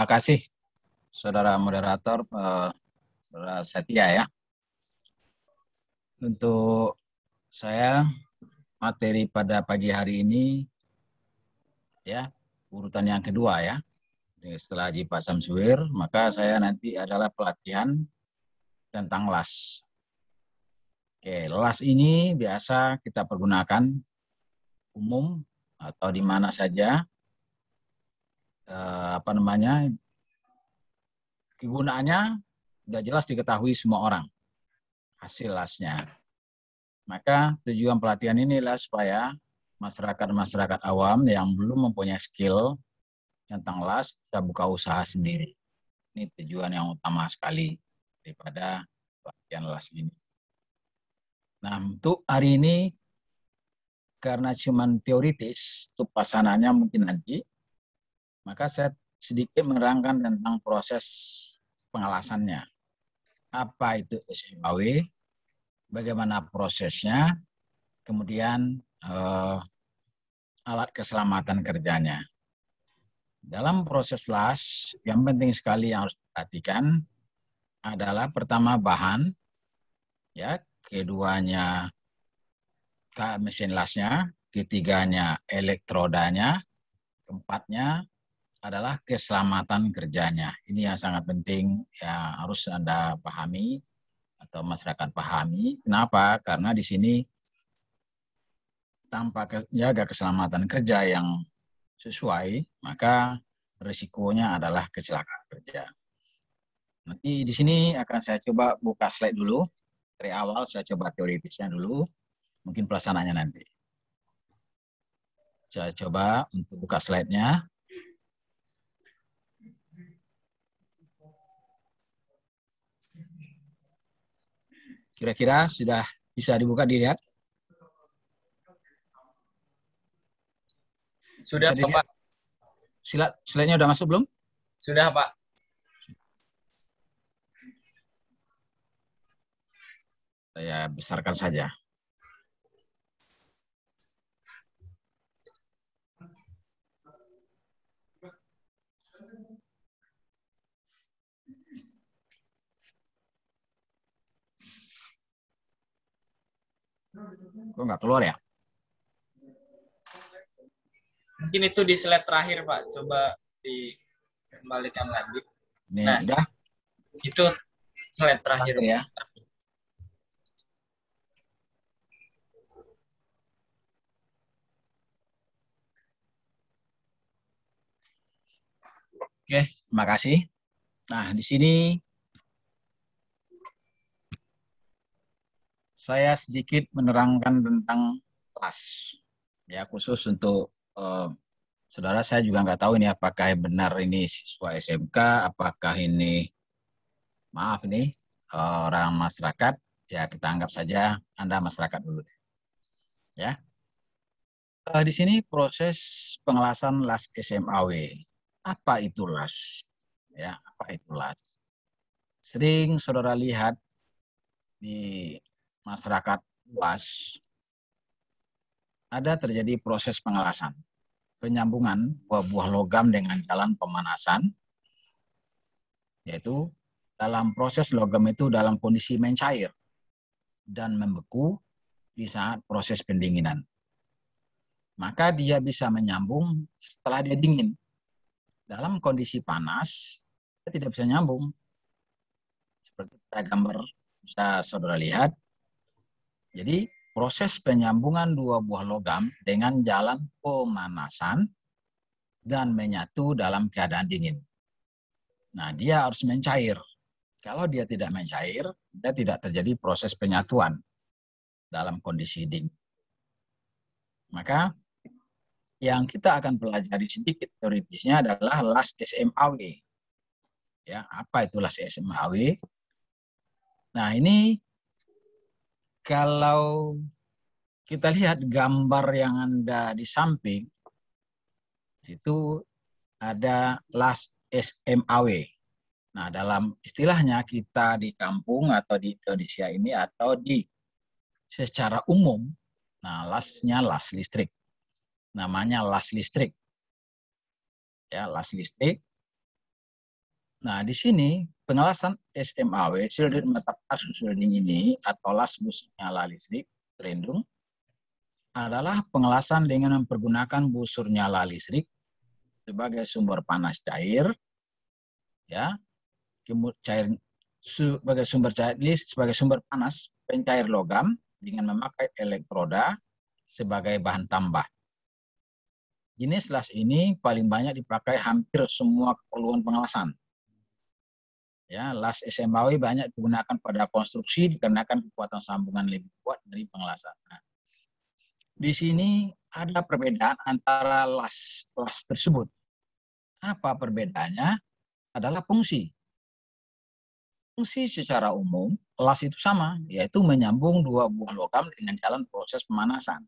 Terima kasih, Saudara Moderator, Saudara Setia ya. Untuk saya, materi pada pagi hari ini, ya, urutan yang kedua ya. Setelah Haji Pak Samsuir, maka saya nanti adalah pelatihan tentang LAS. Oke, LAS ini biasa kita pergunakan umum atau di mana saja, kegunaannya sudah jelas diketahui semua orang, hasil LAS-nya. Maka tujuan pelatihan inilah supaya masyarakat awam yang belum mempunyai skill tentang LAS bisa buka usaha sendiri. Ini tujuan yang utama sekali daripada pelatihan LAS ini. Nah, untuk hari ini karena cuma teoritis, untuk pelaksanaannya mungkin nanti, maka saya sedikit menerangkan tentang proses pengelasannya. Apa itu SMAW, bagaimana prosesnya, kemudian alat keselamatan kerjanya. Dalam proses LAS, yang penting sekali yang harus diperhatikan adalah pertama bahan, ya, keduanya mesin LAS-nya, ketiganya elektrodanya, keempatnya adalah keselamatan kerjanya. Ini yang sangat penting ya, harus Anda pahami atau masyarakat pahami. Kenapa? Karena di sini tanpa jaga keselamatan kerja yang sesuai, maka risikonya adalah kecelakaan kerja. Nanti di sini akan saya coba buka slide dulu. Dari awal saya coba teoritisnya dulu, mungkin pelaksanaannya nanti. Saya coba untuk buka slide-nya. Kira-kira sudah bisa dibuka, dilihat? Sudah, Pak. Slide-nya udah masuk belum? Sudah, Pak. Saya besarkan saja. Kok nggak keluar ya? Mungkin itu di slide terakhir, Pak. Coba dikembalikan lagi. Ini nah, udah? Itu slide terakhir ya. Oke, terima kasih. Nah, di sini saya sedikit menerangkan tentang LAS. Ya, khusus untuk saudara, saya juga nggak tahu ini apakah benar ini siswa SMK, apakah ini, maaf nih, orang masyarakat. Ya, kita anggap saja Anda masyarakat dulu. Ya. Di sini proses pengelasan LAS SMAW. Apa itu LAS? Ya, apa itu LAS? Sering saudara lihat di masyarakat luas ada terjadi proses pengelasan, penyambungan buah-buah logam dengan jalan pemanasan, yaitu dalam proses logam itu dalam kondisi mencair dan membeku di saat proses pendinginan. Maka dia bisa menyambung setelah dia dingin. Dalam kondisi panas, dia tidak bisa nyambung. Seperti pada gambar bisa saudara lihat. Jadi proses penyambungan dua buah logam dengan jalan pemanasan dan menyatu dalam keadaan dingin. Nah, dia harus mencair. Kalau dia tidak mencair, dia tidak terjadi proses penyatuan dalam kondisi dingin. Maka yang kita akan pelajari sedikit teoritisnya adalah LAS SMAW. Ya, apa itu LAS SMAW? Nah, ini kalau kita lihat gambar yang ada di samping, itu ada LAS SMAW. Nah, dalam istilahnya kita di kampung atau di Indonesia ini atau di secara umum, nah LAS-nya LAS listrik. Namanya LAS listrik. Ya, LAS listrik. Nah, di sini pengelasan SMAW, shielded metatarsus welding ini, atau las bus nyala listrik pelindung, adalah pengelasan dengan mempergunakan busur nyala listrik sebagai sumber panas cair, ya, cair sebagai sumber cair list sebagai sumber panas pencair logam dengan memakai elektroda sebagai bahan tambah. Jenis las ini paling banyak dipakai hampir semua keperluan pengelasan. Ya, las SMAW banyak digunakan pada konstruksi dikarenakan kekuatan sambungan lebih kuat dari pengelasan. Nah, di sini ada perbedaan antara las tersebut. Apa perbedaannya? Adalah fungsi. Fungsi secara umum, las itu sama, yaitu menyambung dua buah logam dengan jalan proses pemanasan.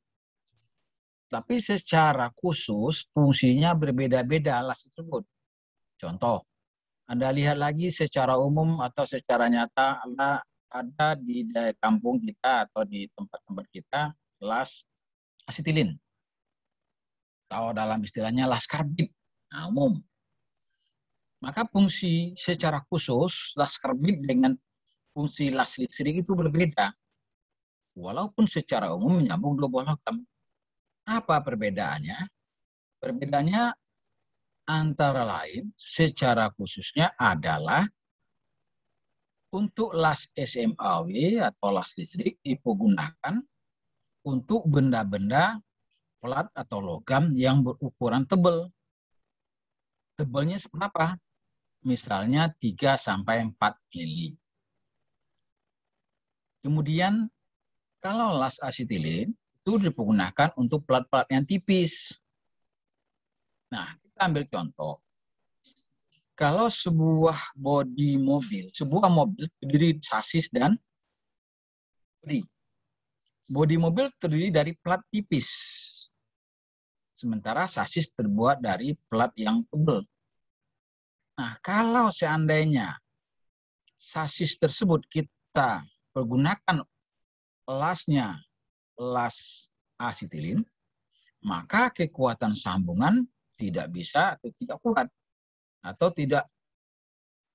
Tapi secara khusus, fungsinya berbeda-beda las tersebut. Contoh, Anda lihat lagi secara umum atau secara nyata ada di kampung kita atau di tempat-tempat kita las asetilin. Atau dalam istilahnya las karbit. Nah, umum. Maka fungsi secara khusus las karbit dengan fungsi las listrik itu berbeda. Walaupun secara umum menyambung dua buah logam. Apa perbedaannya? Perbedaannya antara lain secara khususnya adalah untuk las SMAW atau las listrik dipergunakan untuk benda-benda plat atau logam yang berukuran tebal. Tebalnya seberapa? Misalnya 3-4 mili. Kemudian kalau las asetilin itu dipergunakan untuk plat-plat yang tipis. Nah, kita ambil contoh. Kalau sebuah bodi mobil, sebuah mobil terdiri sasis dan bodi. Bodi mobil terdiri dari plat tipis. Sementara sasis terbuat dari plat yang tebal. Nah, kalau seandainya sasis tersebut kita pergunakan lasnya las asetilin, maka kekuatan sambungan tidak bisa atau tidak kuat atau tidak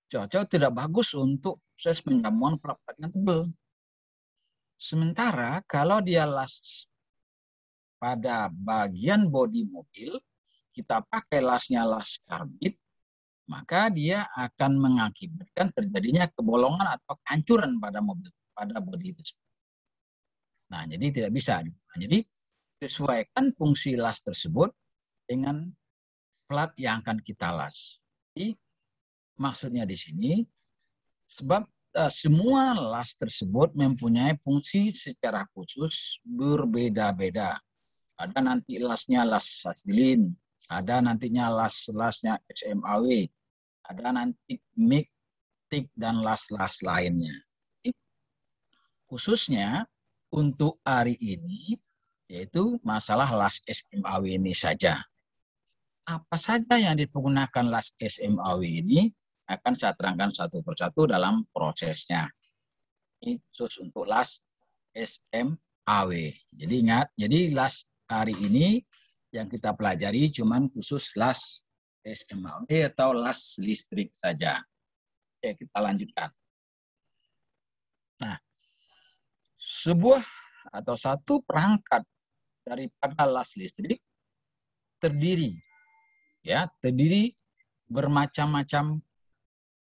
cocok, tidak bagus untuk proses penyambungan plat-plat yang tebal. Sementara kalau dia las pada bagian bodi mobil, kita pakai lasnya las karbit, maka dia akan mengakibatkan terjadinya kebolongan atau kehancuran pada mobil, pada bodi tersebut. Nah, jadi tidak bisa. Nah, jadi sesuaikan fungsi las tersebut dengan plat yang akan kita las. Jadi, maksudnya di sini, sebab semua las tersebut mempunyai fungsi secara khusus berbeda-beda. Ada nanti lasnya las asetilin, ada nantinya lasnya SMAW, ada nanti MIG, TIG, dan las-las lainnya. Khususnya untuk hari ini, yaitu masalah las SMAW ini saja. Apa saja yang dipergunakan las SMAW ini akan saya terangkan satu persatu dalam prosesnya. Ini khusus untuk las SMAW. Jadi ingat, jadi las hari ini yang kita pelajari cuman khusus las SMAW atau las listrik saja. Oke, kita lanjutkan. Nah, sebuah atau satu perangkat daripada las listrik terdiri bermacam-macam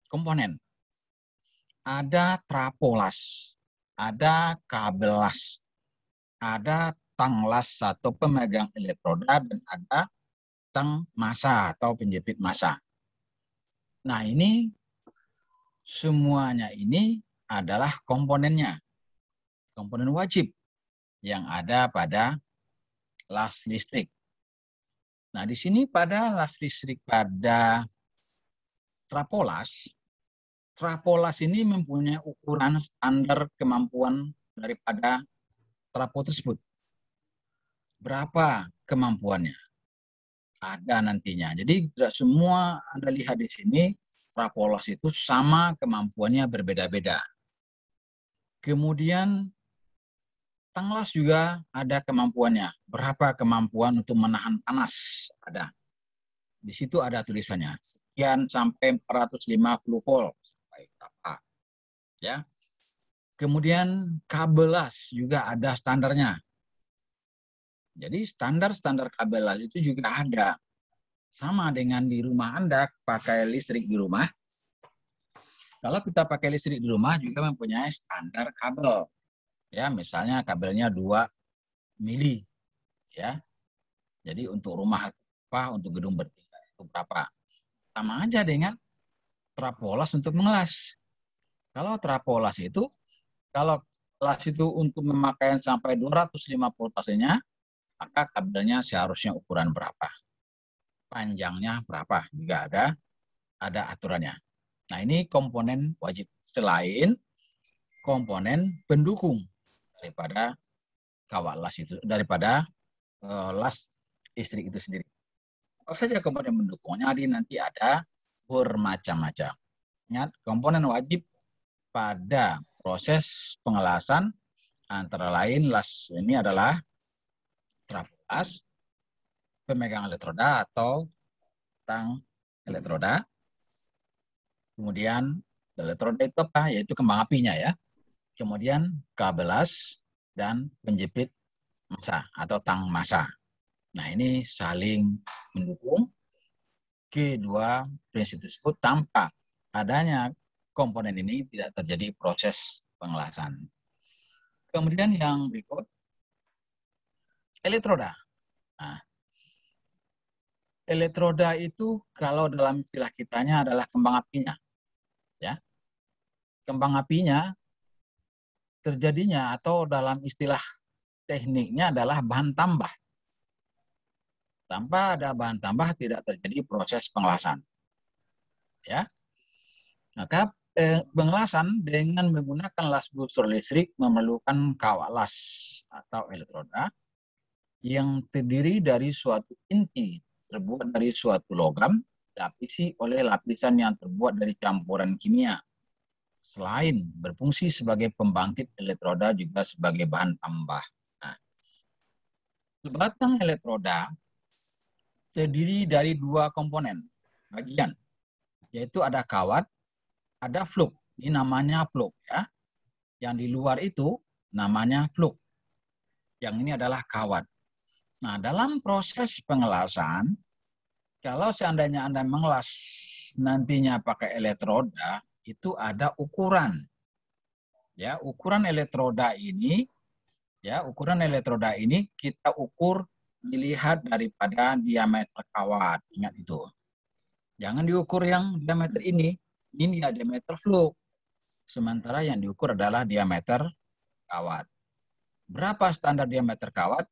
komponen. Ada trapo las, ada kabel las, ada tang las atau pemegang elektroda, dan ada tang massa atau penjepit massa. Nah, ini semuanya ini adalah komponennya. Komponen wajib yang ada pada las listrik. Nah, di sini pada las listrik pada trapolas ini mempunyai ukuran standar kemampuan daripada trapo tersebut. Berapa kemampuannya? Ada nantinya. Jadi tidak semua Anda lihat di sini trapolas itu sama kemampuannya berbeda-beda. Kemudian tanglas juga ada kemampuannya. Berapa kemampuan untuk menahan panas? Ada. Di situ ada tulisannya. sekian sampai 450 volt. Baik, apa? Ya. Kemudian kabel las juga ada standarnya. Jadi standar kabel las itu juga ada. Sama dengan di rumah Anda pakai listrik di rumah. Kalau kita pakai listrik di rumah juga mempunyai standar kabel. Ya, misalnya kabelnya 2 mili. Ya. Jadi untuk rumah apa, untuk gedung bertingkat itu berapa? Sama aja dengan trapolas untuk mengelas. Kalau trapolas itu, kalau las itu untuk memakai sampai 250 voltasenya, maka kabelnya seharusnya ukuran berapa? Panjangnya berapa? Juga ada aturannya. Nah, ini komponen wajib selain komponen pendukung daripada kawat las itu, daripada las listrik itu sendiri. Apa saja komponen pendukungnya? Nanti ada bermacam-macam. Ingat, komponen wajib pada proses pengelasan antara lain las ini adalah trapas, pemegang elektroda atau tang elektroda. Kemudian elektroda itu apa? Yaitu kembang apinya ya. Kemudian kabel las dan penjepit massa atau tang massa. Nah, ini saling mendukung kedua prinsip tersebut. Tanpa adanya komponen ini tidak terjadi proses pengelasan. Kemudian yang berikut, elektroda. Nah, elektroda itu kalau dalam istilah kitanya adalah kembang apinya. Ya. Kembang apinya terjadinya atau dalam istilah tekniknya adalah bahan tambah. Tanpa ada bahan tambah tidak terjadi proses pengelasan. Ya. Maka pengelasan dengan menggunakan las busur listrik memerlukan kawat las atau elektroda yang terdiri dari suatu inti terbuat dari suatu logam dilapisi oleh lapisan yang terbuat dari campuran kimia. Selain berfungsi sebagai pembangkit elektroda juga sebagai bahan tambah. Nah, sebatang elektroda terdiri dari 2 komponen bagian, yaitu ada kawat, ada fluk. Ini namanya fluk ya. Yang di luar itu namanya fluk. Yang ini adalah kawat. Nah, dalam proses pengelasan, kalau seandainya Anda mengelas nantinya pakai elektroda, itu ada ukuran. Ya, ukuran elektroda ini kita ukur dilihat daripada diameter kawat. Ingat itu. Jangan diukur yang diameter ini ya diameter fluk. Sementara yang diukur adalah diameter kawat. Berapa standar diameter kawat?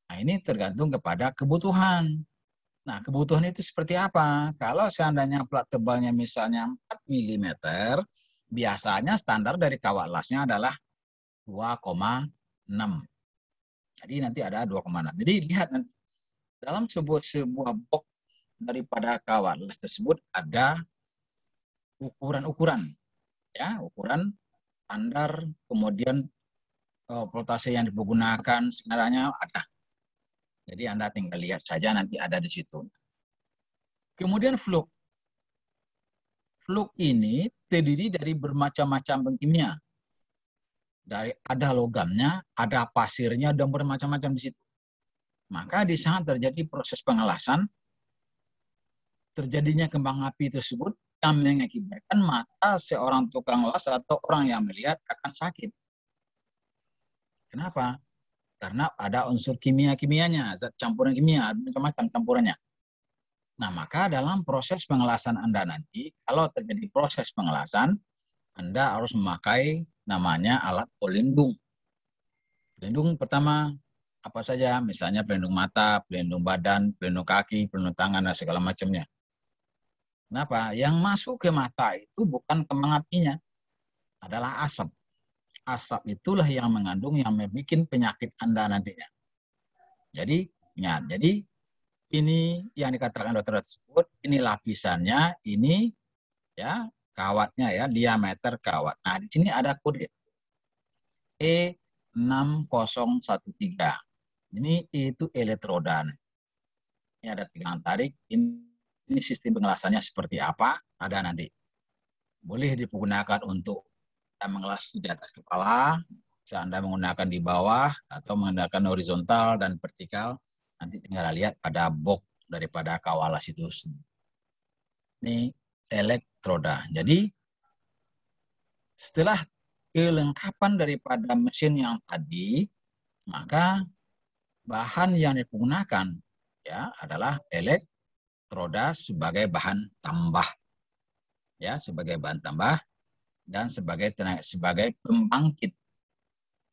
Nah, ini tergantung kepada kebutuhan. Nah, kebutuhan itu seperti apa? Kalau seandainya plat tebalnya misalnya 4 mm, biasanya standar dari kawat lasnya adalah 2,6. Jadi nanti ada 2,6. Jadi lihat nanti dalam sebuah box daripada kawat las tersebut ada ukuran-ukuran, ya, ukuran standar, kemudian voltase yang digunakan sebenarnya ada. Jadi Anda tinggal lihat saja nanti ada di situ. Kemudian fluk. Fluk ini terdiri dari bermacam-macam kimia. Ada logamnya, ada pasirnya, dan bermacam-macam di situ. Maka di sana terjadi proses pengelasan, terjadinya kembang api tersebut yang mengakibatkan mata seorang tukang las atau orang yang melihat akan sakit. Kenapa? Karena ada unsur kimia-kimianya, zat campuran kimia, macam-macam campurannya. Nah, maka dalam proses pengelasan Anda nanti, kalau terjadi proses pengelasan, Anda harus memakai namanya alat pelindung. Pelindung pertama apa saja, misalnya pelindung mata, pelindung badan, pelindung kaki, pelindung tangan, dan segala macamnya. Kenapa? Yang masuk ke mata itu bukan kembang apinya, adalah asap. Asap itulah yang mengandung, yang membuat penyakit Anda nantinya. Jadi, ingat, jadi ini yang dikatakan dokter tersebut, ini lapisannya, ini ya kawatnya ya, diameter kawat. Nah, di sini ada kode E6013. Ini itu elektroda. Ini ada tegangan tarik, ini Ini sistem pengelasannya seperti apa? Ada nanti. Boleh digunakan untuk mengelas di atas kepala, bisa Anda menggunakan di bawah, atau menggunakan horizontal dan vertikal. Nanti tinggal lihat pada box daripada kawalas itu. Ini elektroda. Jadi, setelah kelengkapan daripada mesin yang tadi, maka bahan yang digunakan ya adalah elektroda sebagai bahan tambah. Ya, sebagai bahan tambah dan sebagai tenaga, sebagai pembangkit.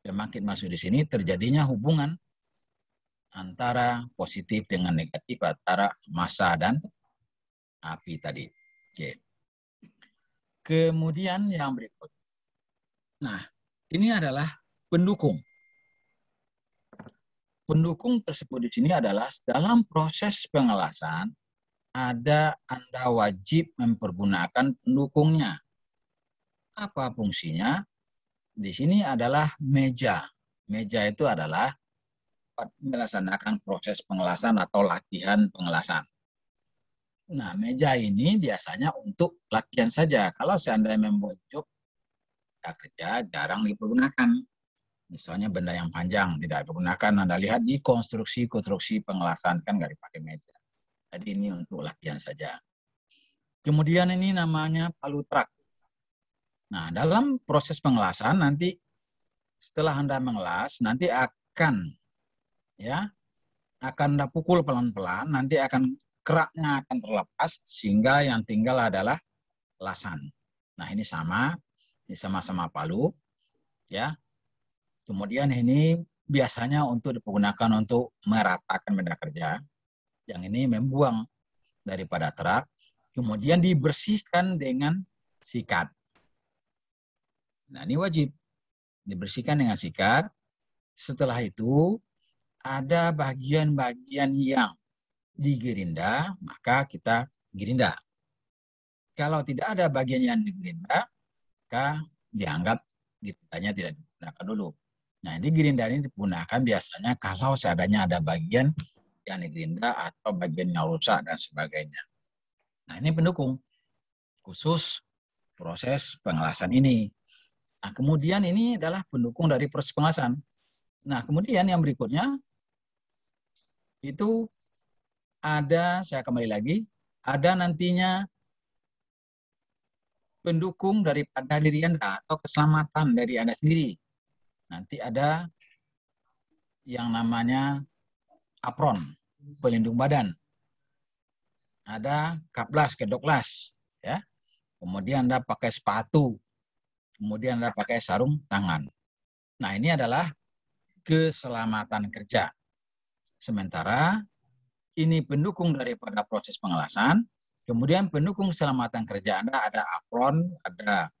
Pembangkit masuk di sini terjadinya hubungan antara positif dengan negatif, antara massa dan api tadi. Oke. Kemudian yang berikut. Nah, ini adalah pendukung. Pendukung tersebut di sini adalah dalam proses pengelasan Anda wajib mempergunakan pendukungnya. Apa fungsinya? Di sini adalah meja. Meja itu adalah melaksanakan proses pengelasan atau latihan pengelasan. Nah, meja ini biasanya untuk latihan saja. Kalau seandainya membuat job kerja jarang dipergunakan. Misalnya benda yang panjang tidak dipergunakan. Anda lihat di konstruksi pengelasan kan nggak dipakai meja. Jadi ini untuk latihan saja. Kemudian ini namanya palu truk. Nah, dalam proses pengelasan nanti setelah Anda mengelas, nanti akan Anda pukul pelan-pelan, nanti keraknya akan terlepas sehingga yang tinggal adalah lasan. Nah, ini sama-sama palu, ya. Kemudian ini biasanya digunakan untuk meratakan benda kerja. Yang ini membuang daripada truk, kemudian dibersihkan dengan sikat. Nah, ini wajib dibersihkan dengan sikat. Setelah itu ada bagian-bagian yang digerinda, maka kita gerinda. Kalau tidak ada bagian yang digerinda, maka dianggap gerindanya tidak digunakan dulu. Nah, ini gerinda ini digunakan biasanya kalau seadanya ada bagian yang digerinda atau bagian yang rusak dan sebagainya. Nah, ini pendukung khusus proses pengelasan ini. Nah, kemudian ini adalah pendukung dari proses pengelasan. Nah, kemudian yang berikutnya itu saya kembali lagi, ada nantinya pendukung daripada diri Anda atau keselamatan dari Anda sendiri. Nanti ada yang namanya apron, pelindung badan. Ada kaplas, kedoklas, ya. Kemudian Anda pakai sepatu, kemudian Anda pakai sarung tangan. Nah, ini adalah keselamatan kerja. Sementara ini pendukung daripada proses pengelasan, kemudian pendukung keselamatan kerja Anda ada apron, ada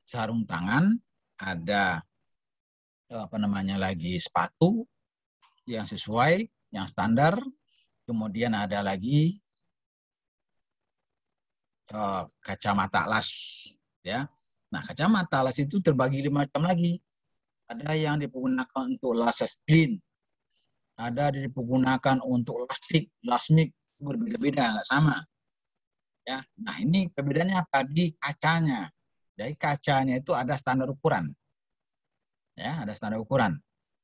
sarung tangan, ada sepatu yang sesuai, yang standar, kemudian ada lagi kacamata las, ya. Nah, kacamata las itu terbagi 5 macam lagi. Ada yang digunakan untuk las clean, ada digunakan untuk lasmik, berbeda-beda, nggak sama. Ya, nah ini perbedaannya apa? Di kacanya. Jadi kacanya itu ada standar ukuran. Ya, ada standar ukuran.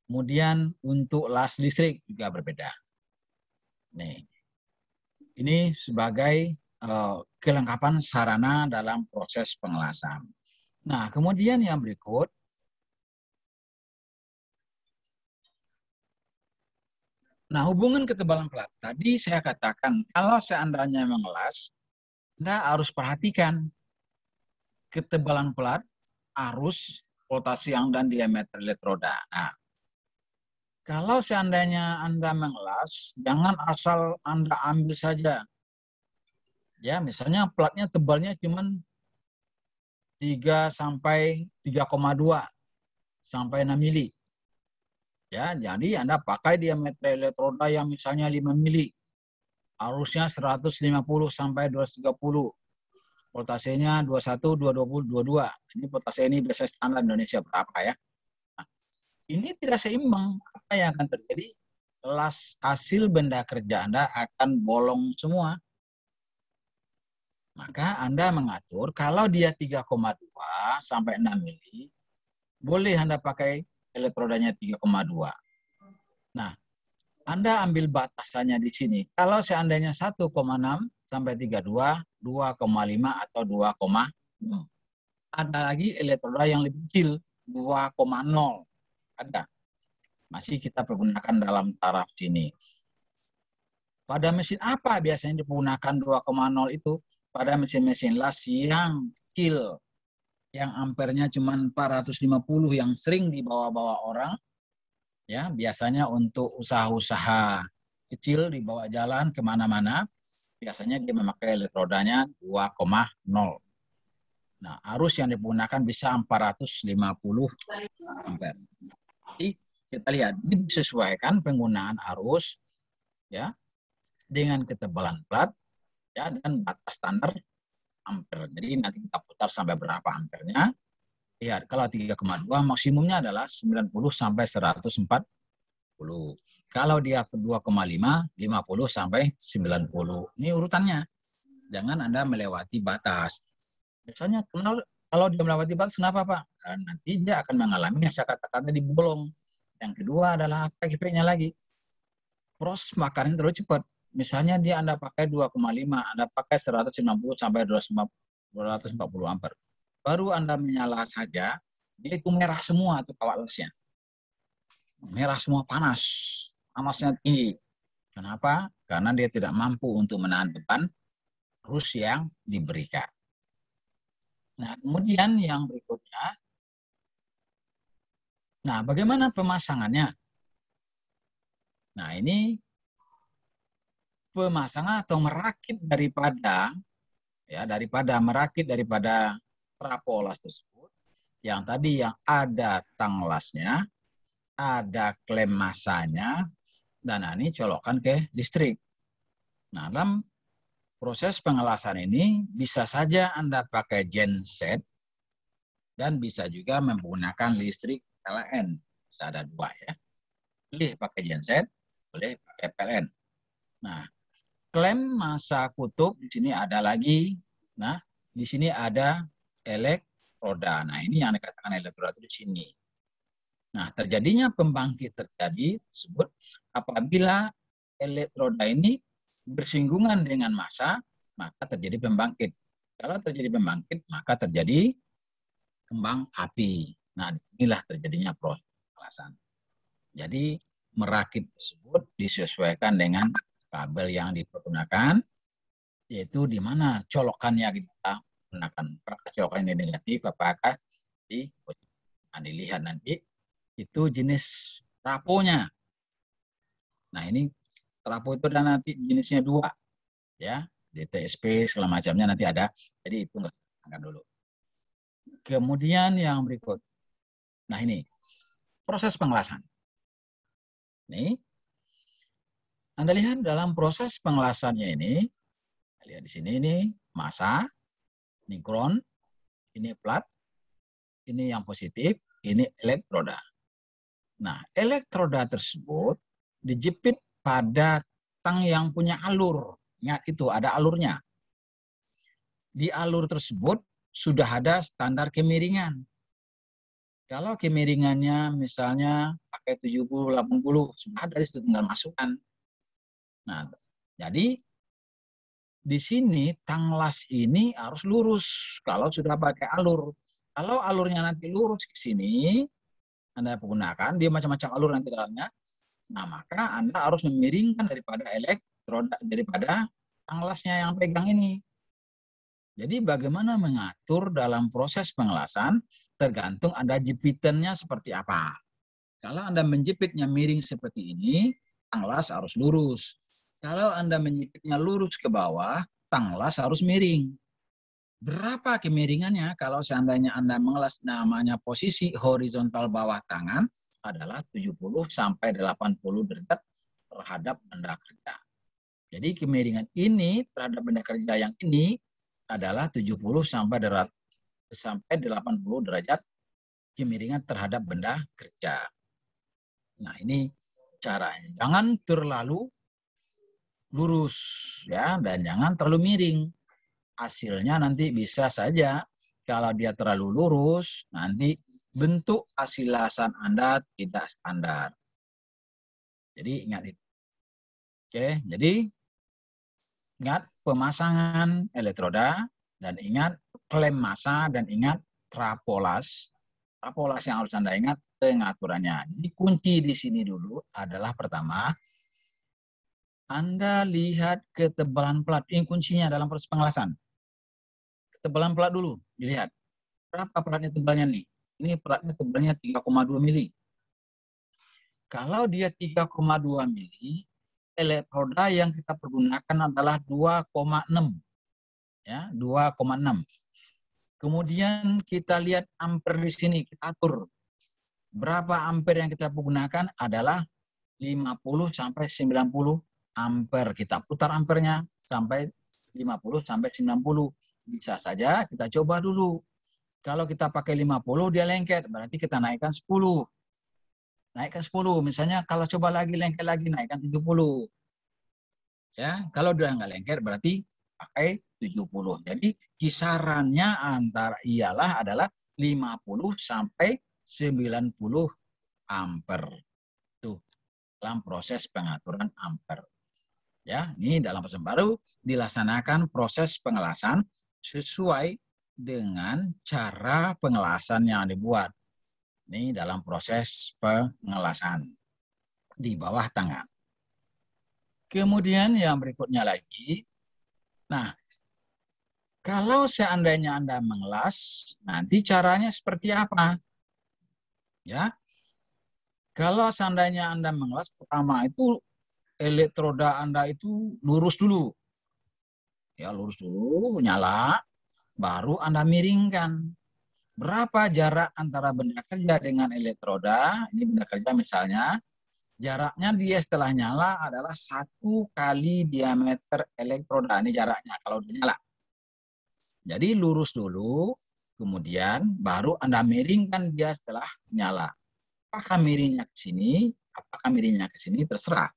Kemudian untuk las listrik juga berbeda. Nih, ini sebagai kelengkapan sarana dalam proses pengelasan. Nah, kemudian yang berikut, nah hubungan ketebalan pelat. Tadi saya katakan kalau seandainya mengelas, Anda harus perhatikan ketebalan pelat, arus, voltase yang dan diameter elektroda. Nah, kalau seandainya Anda mengelas, jangan asal Anda ambil saja. Ya, misalnya platnya tebalnya cuma 3 sampai 3,2 sampai 6 mili. Ya, jadi Anda pakai diameter elektroda yang misalnya 5 mili. Arusnya 150 sampai 230. Voltasenya 21, 220, 22. Ini voltase ini biasa standar Indonesia berapa ya? Nah, ini tidak seimbang. Apa yang akan terjadi? Hasil benda kerja Anda akan bolong semua. Maka Anda mengatur kalau dia 3,2 sampai 6 mili, boleh Anda pakai elektrodanya 3,2. Nah, Anda ambil batasannya di sini. Kalau seandainya 1,6 sampai 32, 2,5 atau 2,6. Ada lagi elektroda yang lebih kecil, 2,0. Ada. Masih kita pergunakan dalam taraf sini. Pada mesin apa biasanya digunakan 2,0 itu? Pada mesin-mesin las yang kecil, yang ampernya cuma 450, yang sering dibawa-bawa orang, ya biasanya untuk usaha-usaha kecil dibawa jalan kemana-mana, biasanya dia memakai elektrodanya 2,0. Nah, arus yang digunakan bisa 450 ampere. Jadi kita lihat, ini disesuaikan penggunaan arus ya dengan ketebalan plat ya dan batas standar ampere. Jadi nanti kita putar sampai berapa ampernya. Lihat, kalau 3,2 maksimumnya adalah 90 sampai 140. Kalau dia ke 2,5, 50 sampai 90. Ini urutannya. Jangan Anda melewati batas. Biasanya kalau dia melewati batas, kenapa Pak? Karena nanti dia akan mengalami yang saya katakan tadi bolong. Yang kedua adalah apa efeknya lagi? Proses makannya terlalu cepat. Misalnya dia Anda pakai 2,5, Anda pakai 190 sampai 240 ampere. Baru Anda menyala saja, dia itu merah semua tuh kawat lesnya. Merah semua, panas. Panasnya tinggi. Kenapa? Karena dia tidak mampu untuk menahan beban arus yang diberikan. Nah, kemudian yang berikutnya, nah bagaimana pemasangannya? Nah, ini pemasangan atau merakit daripada trapo las tersebut, yang tadi yang ada tang lasnya, ada klem masanya, dan ini colokan ke listrik. Nah, dalam proses pengelasan ini bisa saja Anda pakai genset dan bisa juga menggunakan listrik PLN. Bisa ada dua ya. Boleh pakai genset, boleh pakai PLN. Nah, klem masa kutub di sini ada lagi. Nah, di sini ada elektroda. Nah, ini yang dikatakan elektroda itu di sini. Nah, terjadinya pembangkit terjadi tersebut apabila elektroda ini bersinggungan dengan massa, maka terjadi pembangkit. Kalau terjadi pembangkit, maka terjadi kembang api. Nah, inilah terjadinya proses pengelasan. Jadi, merakit tersebut disesuaikan dengan kabel yang dipergunakan, yaitu di mana colokannya kita gunakan. Apakah colokan ini negatif, apakah di dilihat nanti itu jenis traponya. Nah, ini trapo itu dan nanti jenisnya dua, ya, DTSP segala macamnya nanti ada. Jadi itu angkat dulu. Kemudian yang berikut. Nah, ini proses pengelasan. Nih, Anda lihat dalam proses pengelasannya ini, lihat di sini ini massa, ini ground, ini plat, ini yang positif, ini elektroda. Nah, elektroda tersebut dijepit pada tang yang punya alur. Ingat itu, ada alurnya. Di alur tersebut sudah ada standar kemiringan. Kalau kemiringannya misalnya pakai 70, 80, sudah ada itu tinggal masukkan. Nah, jadi di sini tang las ini harus lurus kalau sudah pakai alur. Kalau alurnya nanti lurus ke sini, Anda gunakan, dia macam-macam alur nanti dalamnya. Nah, maka Anda harus memiringkan daripada elektroda, daripada tang lasnya yang pegang ini. Jadi bagaimana mengatur dalam proses pengelasan tergantung Anda jepitannya seperti apa. Kalau Anda menjepitnya miring seperti ini, tang las harus lurus. Kalau Anda menjepitnya lurus ke bawah, tang las harus miring. Berapa kemiringannya? Kalau seandainya Anda mengelas namanya posisi horizontal bawah tangan adalah 70 sampai 80 derajat terhadap benda kerja. Jadi kemiringan ini terhadap benda kerja yang ini adalah 70 sampai 80 derajat kemiringan terhadap benda kerja. Nah, ini caranya. Jangan terlalu lurus ya, dan jangan terlalu miring. hasilnya nanti bisa saja kalau dia terlalu lurus, nanti bentuk asilasan Anda tidak standar. Jadi ingat itu. Oke, jadi ingat pemasangan elektroda, dan ingat klaim massa, dan ingat trapolas. Trapolas yang harus Anda ingat pengaturannya. Jadi kunci di sini dulu adalah pertama, Anda lihat ketebalan plat. Ini kuncinya dalam proses pengelasan. Ketebalan plat dulu, dilihat. Berapa platnya tebalnya nih? Ini platnya tebalnya 3,2 mili. Kalau dia 3,2 mili, elektroda yang kita pergunakan adalah 2,6. Ya, 2,6. Kemudian kita lihat ampere di sini, kita atur. Berapa ampere yang kita gunakan adalah 50 sampai 90 ampere. Kita putar ampernya sampai 50 sampai 90. Bisa saja kita coba dulu. Kalau kita pakai 50 dia lengket, berarti kita naikkan 10. Naikkan 10. Misalnya kalau coba lagi lengket lagi, naikkan 70. Ya, kalau dia nggak lengket berarti pakai 70. Jadi kisarannya adalah 50 sampai 90 ampere. Tuh, dalam proses pengaturan ampere. Ya, ini dalam proses baru dilaksanakan proses pengelasan sesuai dengan cara pengelasan yang dibuat. Ini dalam proses pengelasan di bawah tangan. Kemudian yang berikutnya lagi, nah, kalau seandainya Anda mengelas, nanti caranya seperti apa? Ya, kalau seandainya Anda mengelas, pertama itu elektroda Anda itu lurus dulu. Ya, lurus dulu, nyala, baru Anda miringkan. Berapa jarak antara benda kerja dengan elektroda? Ini benda kerja misalnya, jaraknya dia setelah nyala adalah 1 kali diameter elektroda. Ini jaraknya kalau dia nyala. Jadi lurus dulu, kemudian baru Anda miringkan dia setelah nyala. Apakah miringnya ke sini? Apakah miringnya ke sini? Terserah.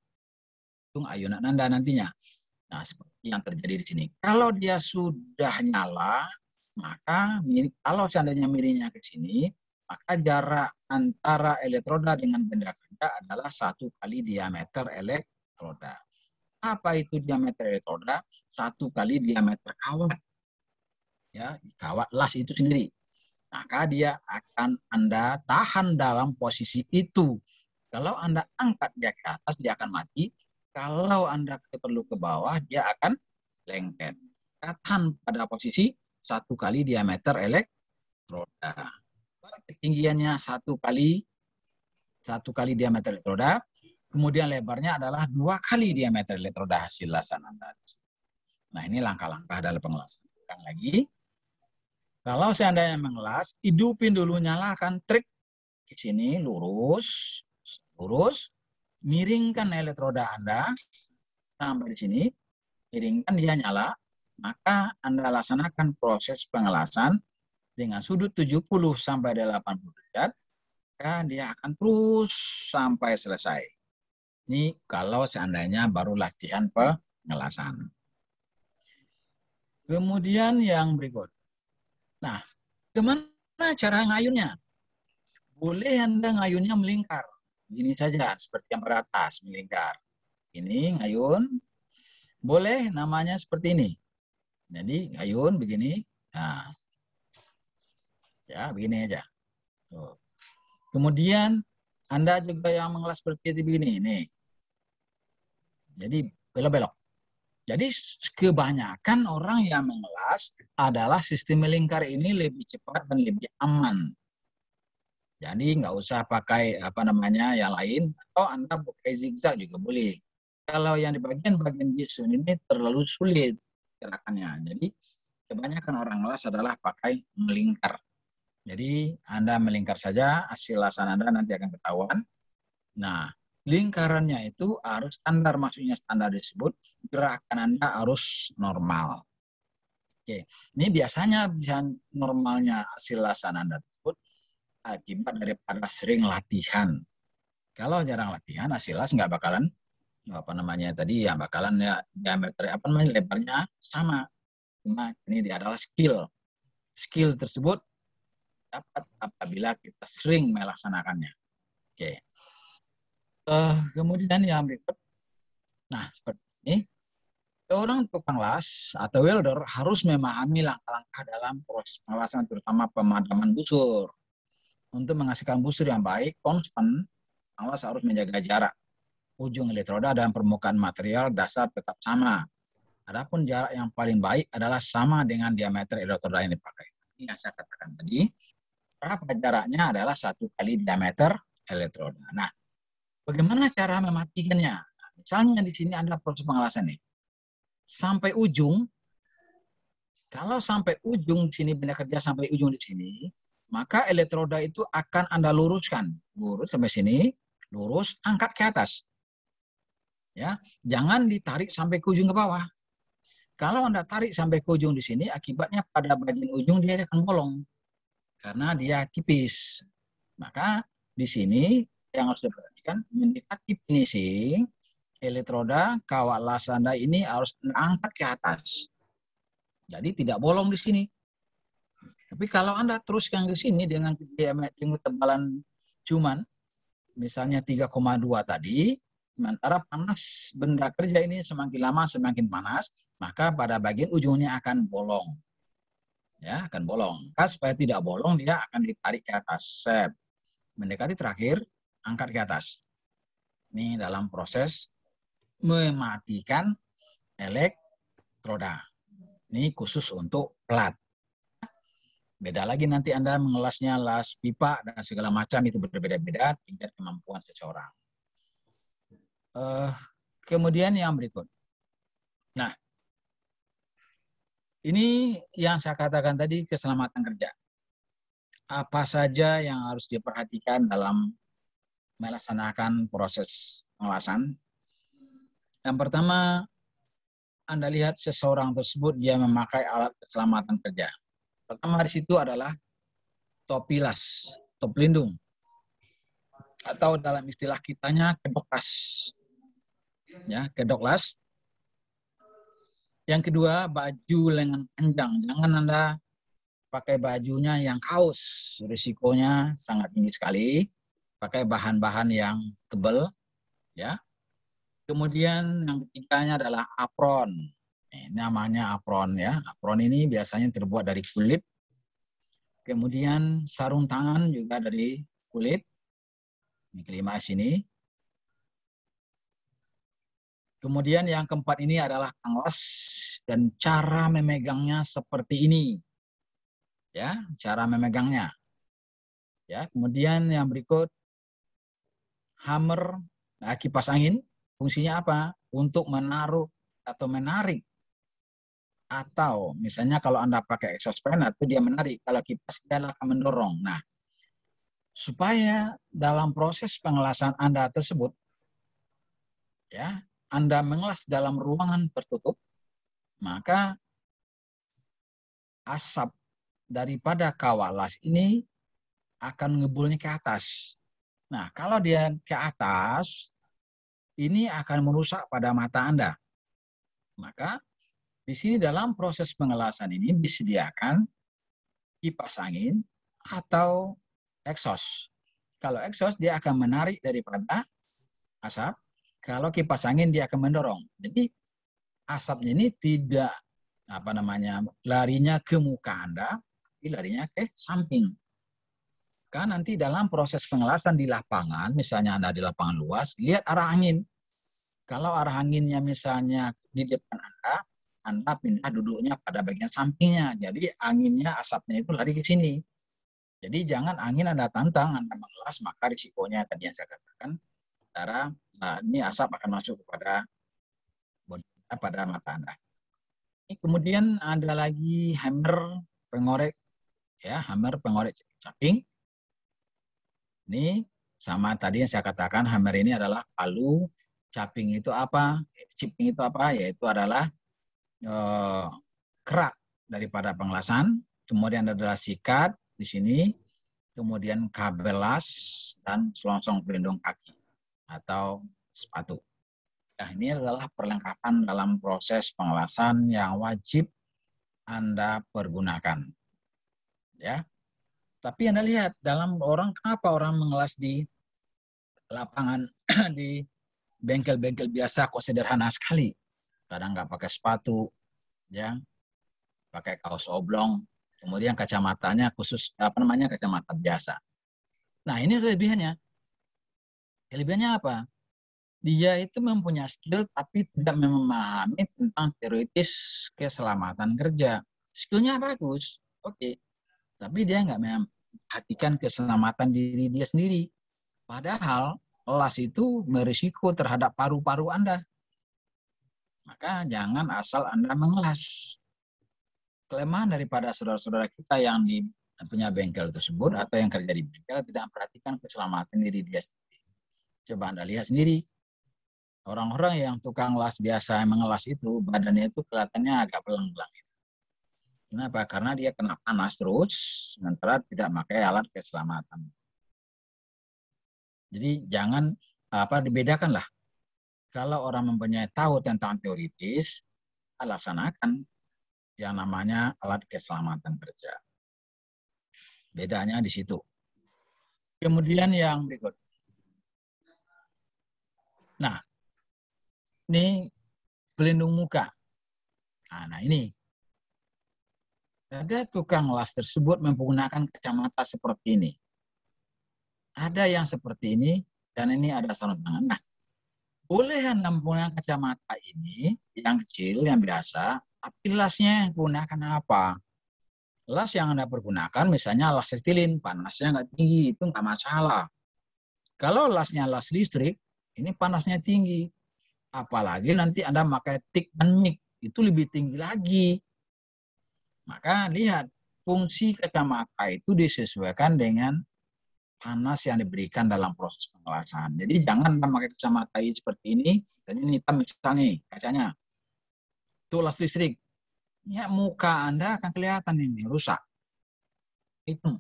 Hitung ayunan Anda nantinya. Nah, seperti yang terjadi di sini. Kalau dia sudah nyala, maka kalau seandainya miringnya ke sini, maka jarak antara elektroda dengan benda kerja adalah 1 kali diameter elektroda. Apa itu diameter elektroda? 1 kali diameter kawat. Ya, kawat las itu sendiri. Maka dia akan Anda tahan dalam posisi itu. Kalau Anda angkat dia ke atas, dia akan mati. Kalau Anda perlu ke bawah, dia akan lengket. Tahan pada posisi 1 kali diameter elektroda. Ketinggiannya 1 kali diameter elektroda. Kemudian lebarnya adalah 2 kali diameter elektroda hasil lasan Anda. Nah, ini langkah-langkah dalam pengelasan. Ulang lagi. Kalau seandainya mengelas, hidupin dulu, nyalakan trik di sini, lurus, miringkan elektroda Anda sampai di sini, miringkan dia nyala, maka Anda laksanakan proses pengelasan dengan sudut 70 sampai 80 derajat, maka dia akan terus sampai selesai. Ini kalau seandainya baru latihan pengelasan. Kemudian yang berikut. Nah, gimana cara ngayunnya? Boleh Anda ngayunnya melingkar. Gini saja, seperti yang beratas, melingkar. Ini ngayun. Boleh namanya seperti ini. Jadi ngayun begini. Nah, ya begini aja. Tuh. Kemudian Anda juga yang mengelas seperti itu begini. Nih. Jadi belok-belok. Jadi kebanyakan orang yang mengelas adalah sistem melingkar ini lebih cepat dan lebih aman. Jadi nggak usah pakai yang lain, atau Anda pakai zigzag juga boleh. Kalau yang di bagian bisun ini terlalu sulit gerakannya. Jadi kebanyakan orang ngelas adalah pakai melingkar. Jadi Anda melingkar saja, hasil lasan Anda nanti akan ketahuan. Nah, lingkarannya itu harus standar, maksudnya standar disebut gerakan Anda harus normal. Oke, ini biasanya normalnya hasil lasan Anda tersebut akibat daripada sering latihan. Kalau jarang latihan, hasil las nggak bakalan bakalan ya diameter lebarnya sama. Cuma ini dia adalah skill. Skill tersebut dapat apabila kita sering melaksanakannya. Oke. Kemudian yang berikut, nah seperti ini, seorang tukang las atau welder harus memahami langkah-langkah dalam proses pengelasan, terutama pemadaman busur. Untuk menghasilkan busur yang baik, konstan, pengelas harus menjaga jarak ujung elektroda dan permukaan material dasar tetap sama. Adapun jarak yang paling baik adalah sama dengan diameter elektroda yang dipakai. Ini yang saya katakan tadi, berapa jaraknya adalah 1 kali diameter elektroda. Nah, bagaimana cara mematikannya? Nah, misalnya di sini ada proses pengelasan nih. Sampai ujung, kalau sampai ujung di sini, benda kerja sampai ujung di sini, maka elektroda itu akan Anda luruskan. Lurus sampai sini, lurus, angkat ke atas. Ya, jangan ditarik sampai ke ujung ke bawah. Kalau Anda tarik sampai ke ujung di sini, akibatnya pada bagian ujung dia akan bolong. Karena dia tipis. Maka di sini yang harus diperhatikan, mendekati finishing, elektroda kawat las Anda ini harus angkat ke atas. Jadi tidak bolong di sini. Tapi kalau Anda teruskan ke sini dengan ketebalan cuman, misalnya 3,2 tadi, sementara panas benda kerja ini semakin lama semakin panas, maka pada bagian ujungnya akan bolong. Ya, akan bolong. Maka supaya tidak bolong, dia akan ditarik ke atas. Set. Mendekati terakhir, angkat ke atas. Ini dalam proses mematikan elektroda. Ini khusus untuk plat. Beda lagi nanti Anda mengelasnya las pipa dan segala macam, itu berbeda-beda tingkat kemampuan seseorang. Kemudian yang berikut. Nah, ini yang saya katakan tadi, keselamatan kerja. Apa saja yang harus diperhatikan dalam melaksanakan proses pengelasan? Yang pertama, Anda lihat seseorang tersebut dia memakai alat keselamatan kerja. Pertama di situ adalah topi las, topi pelindung, atau dalam istilah kitanya kedok las. Ya, kedok las. Yang kedua, baju lengan panjang. Jangan Anda pakai bajunya yang kaos, risikonya sangat tinggi sekali. Pakai bahan-bahan yang tebal, ya. Kemudian yang ketiganya adalah apron. Ini namanya apron, ya. Apron ini biasanya terbuat dari kulit. Kemudian sarung tangan juga dari kulit. Ini kelima sini. Kemudian yang keempat ini adalah tanglas dan cara memegangnya seperti ini. Ya, cara memegangnya. Ya, kemudian yang berikut hammer, nah, kipas angin. Fungsinya apa? Untuk menaruh atau menarik. Atau misalnya kalau Anda pakai exhaust fan itu dia menarik, kalau kipas dia akan mendorong. Nah, supaya dalam proses pengelasan Anda tersebut, ya, Anda mengelas dalam ruangan tertutup, maka asap daripada kawat las ini akan ngebulnya ke atas. Nah, kalau dia ke atas, ini akan merusak pada mata Anda. Maka di sini dalam proses pengelasan ini disediakan kipas angin atau exhaust. Kalau exhaust dia akan menarik daripada asap, kalau kipas angin dia akan mendorong. Jadi asapnya ini tidak larinya ke muka Anda, tapi larinya ke samping. Kan nanti dalam proses pengelasan di lapangan, misalnya Anda di lapangan luas, lihat arah angin. Kalau arah anginnya misalnya di depan Anda pindah duduknya pada bagian sampingnya. Jadi anginnya, asapnya itu lari ke sini. Jadi jangan angin Anda tantang, Anda mengelas, maka risikonya tadi yang saya katakan, ini asap akan masuk pada mata Anda. Kemudian ada lagi hammer pengorek, ya, hammer pengorek caping. Ini sama tadi yang saya katakan, hammer ini adalah palu, caping itu apa? Chipping itu apa? Yaitu adalah kerak daripada pengelasan. Kemudian adalah sikat di sini, kemudian kabel las dan selongsong pelindung kaki atau sepatu. Nah, ini adalah perlengkapan dalam proses pengelasan yang wajib Anda pergunakan. Ya. Tapi Anda lihat, kenapa orang mengelas di lapangan, di bengkel-bengkel biasa kok sederhana sekali. Kadang nggak pakai sepatu, ya, pakai kaos oblong, kemudian kacamatanya khusus, kacamata biasa. Nah, ini kelebihannya. Kelebihannya apa? Dia itu mempunyai skill tapi tidak memahami tentang teoritis keselamatan kerja. Skillnya bagus, oke. Tapi dia nggak memperhatikan keselamatan diri dia sendiri. Padahal las itu berisiko terhadap paru-paru Anda. Maka jangan asal Anda mengelas. Kelemahan daripada saudara-saudara kita yang punya bengkel tersebut atau yang kerja di bengkel tidak memperhatikan keselamatan diri dia sendiri. Coba Anda lihat sendiri. Orang-orang yang tukang las biasa mengelas itu, badannya itu kelihatannya agak belang-belang. Kenapa? Karena dia kena panas terus, sementara tidak pakai alat keselamatan. Jadi jangan dibedakanlah. Kalau orang mempunyai tahu tentang teoritis, laksanakan yang namanya alat keselamatan kerja. Bedanya di situ. Kemudian yang berikut. Nah, ini pelindung muka. Nah ini. Ada tukang las tersebut menggunakan kacamata seperti ini. Ada yang seperti ini, dan ini ada sarung tangan. Nah, boleh Anda menggunakan kacamata ini, yang kecil, yang biasa, tapi lasnya gunakan apa? Las yang Anda pergunakan, misalnya las estilin, panasnya nggak tinggi, itu nggak masalah. Kalau lasnya las listrik, ini panasnya tinggi. Apalagi nanti Anda pakai tik dan mik, itu lebih tinggi lagi. Maka lihat, fungsi kacamata itu disesuaikan dengan panas yang diberikan dalam proses pengelasan. Jadi jangan pakai kacamata seperti ini, ini hitam misalnya kacanya. Itu las listrik. Ya muka Anda akan kelihatan ini rusak. Itu.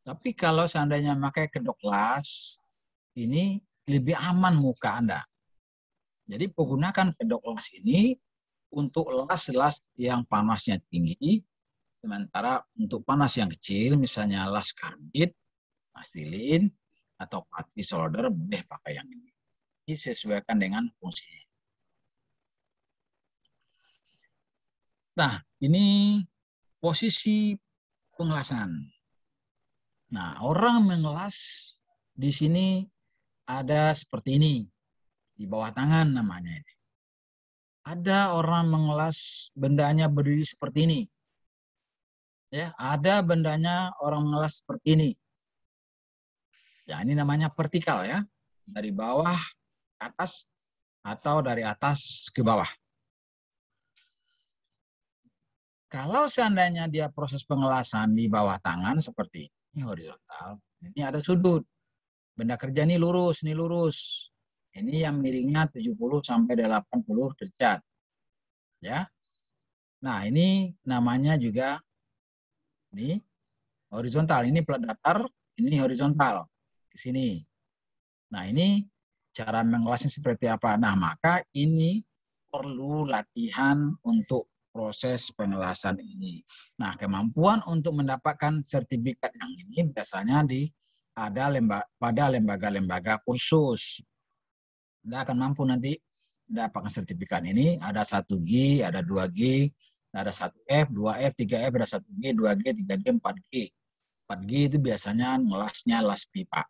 Tapi kalau seandainya pakai kedok las, ini lebih aman muka Anda. Jadi menggunakan kedok las ini untuk las-las yang panasnya tinggi, sementara untuk panas yang kecil, misalnya las karbit, astilin, atau pati solder, boleh pakai yang ini. Disesuaikan dengan fungsinya. Nah, ini posisi pengelasan. Nah, orang mengelas di sini ada seperti ini. Di bawah tangan namanya ini. Ada orang mengelas bendanya berdiri seperti ini. Ya, ada bendanya orang mengelas seperti ini. Ya, ini namanya vertikal ya. Dari bawah ke atas atau dari atas ke bawah. Kalau seandainya dia proses pengelasan di bawah tangan seperti ini horizontal, ini ada sudut. Benda kerja ini lurus, ini lurus. Ini yang miringnya 70 sampai 80 derajat. Ya. Nah, ini namanya juga ini horizontal. Ini plat datar, ini horizontal ke sini. Nah, ini cara mengelasnya seperti apa? Nah, maka ini perlu latihan untuk proses pengelasan ini. Nah, kemampuan untuk mendapatkan sertifikat yang ini biasanya ada pada lembaga-lembaga kursus. Anda akan mampu nanti mendapatkan sertifikat ini. Ada 1G, ada 2G, ada 1F, 2F, 3F, ada 1G, 2G, 3G, 4G. 4G itu biasanya ngelasnya las pipa.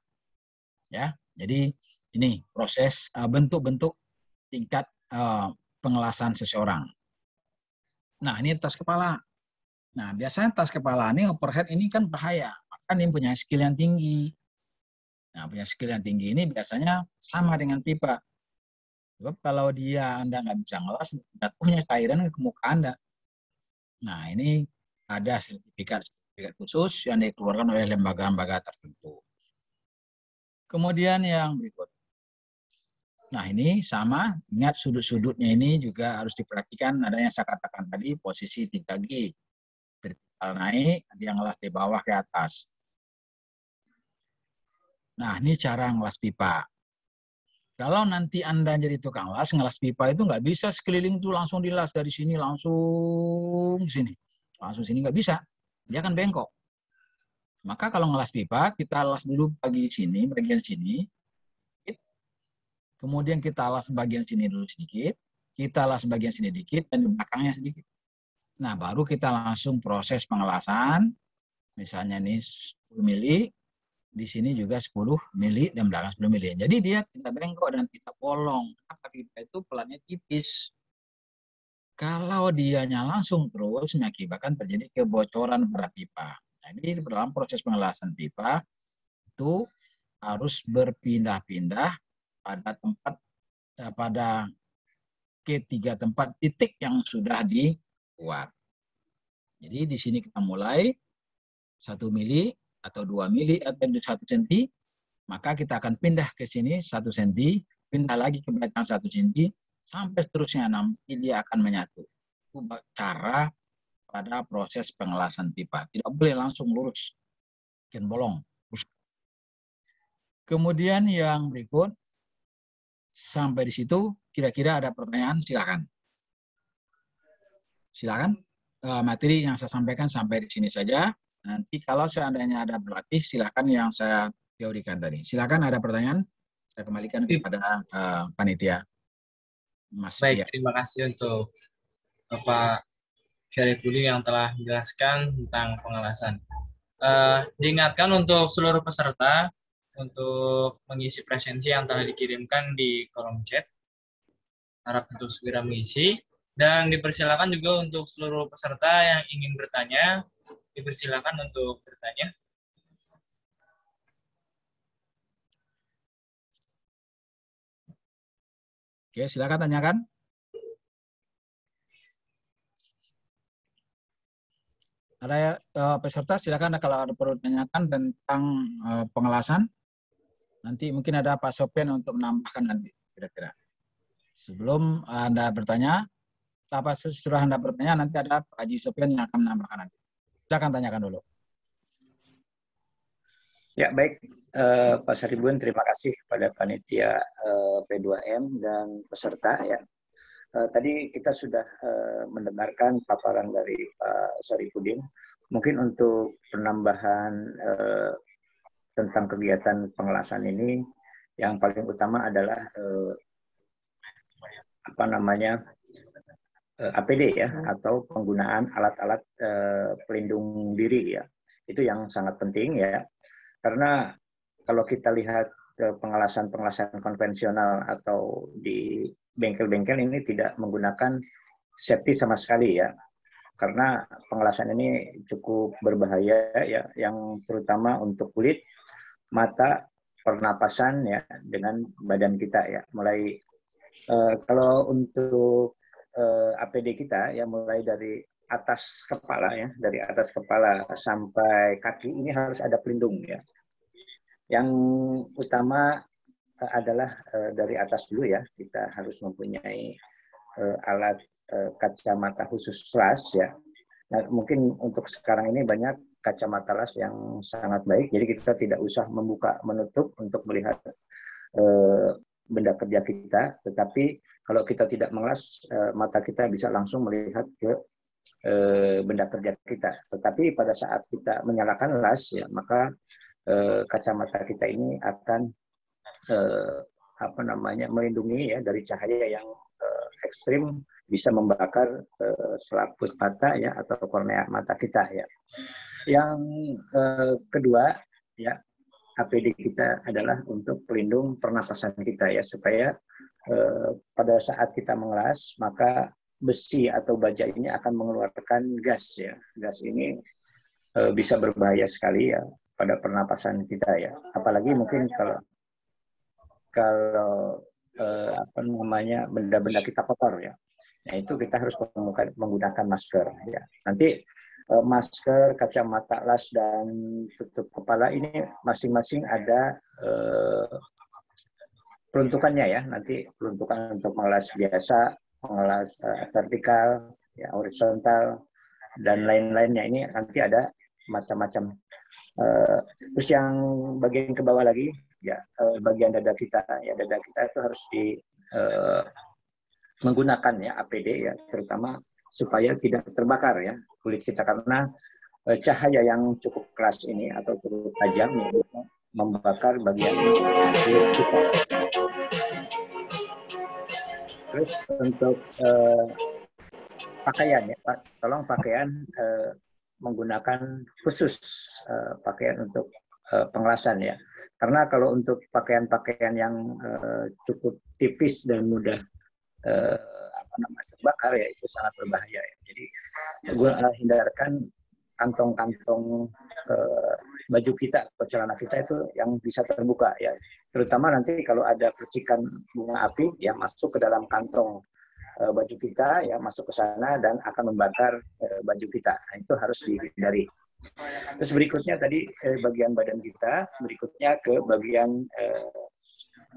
Ya, jadi ini proses bentuk-bentuk tingkat pengelasan seseorang. Nah, ini tas kepala. Nah, biasanya tas kepala ini overhead ini kan bahaya. Maka ini punya skill yang tinggi. Nah, punya skill yang tinggi ini biasanya sama dengan pipa. Sebab kalau Anda nggak bisa ngelas, jatuhnya cairan ke muka Anda. Nah, ini ada sertifikat khusus yang dikeluarkan oleh lembaga-lembaga tertentu. Kemudian yang berikut. Nah, ini sama, ingat sudut-sudutnya ini juga harus diperhatikan. Ada yang saya katakan tadi, posisi 3G. Vertikal naik, ada yang ngelas di bawah ke atas. Nah, ini cara ngelas pipa. Kalau nanti Anda jadi tukang las, ngelas pipa itu nggak bisa sekeliling tuh langsung dilas dari sini langsung sini. Langsung sini nggak bisa. Dia akan bengkok. Maka kalau ngelas pipa, kita las dulu bagian sini. Kemudian kita las bagian sini dulu sedikit. Kita las bagian sini dikit dan di belakangnya sedikit. Nah, baru kita langsung proses pengelasan. Misalnya ini 10 mili, di sini juga 10 mili dan belakang 10 mili. Jadi dia tidak bengkok dan tidak bolong. Karena pipa itu pelannya tipis. Kalau dianya langsung terus mengakibatkan terjadi kebocoran pada pipa. Jadi dalam proses pengelasan pipa itu harus berpindah-pindah pada ketiga tempat titik yang sudah dibuat. Jadi di sini kita mulai 1 mili atau 2 mili atau 1 cm, maka kita akan pindah ke sini 1 cm, pindah lagi ke belakang 1 cm, sampai seterusnya nanti dia akan menyatu. Itu cara pada proses pengelasan pipa. Tidak boleh langsung lurus, bikin bolong. Kemudian yang berikut, sampai di situ kira-kira ada pertanyaan, silakan. Silakan. Materi yang saya sampaikan sampai di sini saja. Nanti kalau seandainya ada berlatih, silakan yang saya teorikan tadi. Silakan ada pertanyaan, saya kembalikan kepada panitia. Mas Baik, Tia. terima kasih untuk Bapak Syarifudin yang telah menjelaskan tentang pengelasan. Diingatkan untuk seluruh peserta untuk mengisi presensi yang telah dikirimkan di kolom chat. Harap untuk segera mengisi. Dan dipersilakan juga untuk seluruh peserta yang ingin bertanya, dipersilakan untuk bertanya. Oke, silakan tanyakan. Ada peserta, silakan kalau ada perlu tanyakan tentang pengelasan. Nanti mungkin ada Pak Sofian untuk menambahkan nanti kira-kira. Sebelum Anda bertanya, setelah Anda bertanya nanti ada Pak Haji Sofian yang akan menambahkan nanti. Silakan tanyakan dulu. Ya, baik. Pak Saribun, terima kasih kepada panitia P2M dan peserta. Ya. Tadi kita sudah mendengarkan paparan dari Pak Sarifudin. Mungkin untuk penambahan tentang kegiatan pengelasan ini, yang paling utama adalah APD ya, atau penggunaan alat-alat pelindung diri ya. Itu yang sangat penting ya. Karena kalau kita lihat pengelasan-pengelasan konvensional atau di bengkel-bengkel ini tidak menggunakan safety sama sekali ya. Karena pengelasan ini cukup berbahaya ya, yang terutama untuk kulit, mata, pernapasan ya, dengan badan kita ya. Mulai kalau untuk APD kita ya, mulai dari atas kepala ya, dari atas kepala sampai kaki ini harus ada pelindung ya. Yang utama adalah dari atas dulu ya, kita harus mempunyai alat kacamata khusus las ya. Nah, mungkin untuk sekarang ini banyak kacamata las yang sangat baik, jadi kita tidak usah membuka menutup untuk melihat benda kerja kita, tetapi kalau kita tidak mengelas, mata kita bisa langsung melihat ke benda kerja kita. Tetapi pada saat kita menyalakan las, ya, maka kacamata kita ini akan melindungi ya dari cahaya yang ekstrim, bisa membakar selaput mata ya atau kornea mata kita ya. Yang kedua ya, APD kita adalah untuk pelindung pernapasan kita ya, supaya pada saat kita mengelas maka besi atau baja ini akan mengeluarkan gas ya. Gas ini bisa berbahaya sekali ya pada pernapasan kita ya. Apalagi mungkin kalau benda-benda kita kotor ya. Nah, itu kita harus menggunakan masker ya. Nanti masker, kacamata las dan tutup kepala ini masing-masing ada peruntukannya ya. Nanti peruntukan untuk mengelas biasa, mengelas vertikal, ya, horizontal, dan lain-lainnya. Ini nanti ada macam-macam Terus yang bagian ke bawah lagi, ya bagian dada kita, ya dada kita itu harus menggunakan ya APD ya, terutama supaya tidak terbakar ya kulit kita, karena cahaya yang cukup keras ini atau cukup tajam ya, membakar bagian kulit kita. Terus untuk pakaian ya, tolong pakaian menggunakan khusus pakaian untuk pengelasan ya. Karena kalau untuk pakaian-pakaian yang cukup tipis dan mudah terbakar ya, itu sangat berbahaya ya. Jadi hindarkan kantong-kantong baju kita atau celana kita itu yang bisa terbuka ya. Terutama nanti kalau ada percikan bunga api yang masuk ke dalam kantong baju kita ya, masuk ke sana dan akan membakar baju kita. Nah, itu harus dihindari. Terus berikutnya tadi bagian badan kita, berikutnya ke bagian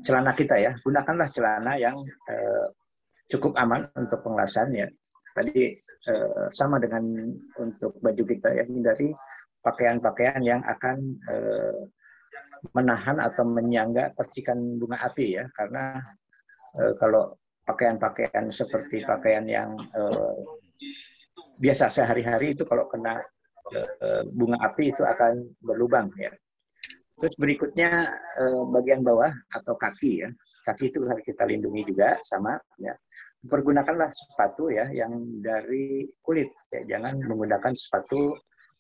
celana kita ya. Gunakanlah celana yang cukup aman untuk pengelasan ya. Tadi sama dengan untuk baju kita ya, hindari pakaian-pakaian yang akan menahan atau menyangga percikan bunga api ya, karena kalau pakaian-pakaian seperti pakaian yang biasa sehari-hari itu kalau kena bunga api itu akan berlubang ya. Terus berikutnya bagian bawah atau kaki ya. Kaki itu harus kita lindungi juga sama ya. Pergunakanlah sepatu ya yang dari kulit ya. Jangan menggunakan sepatu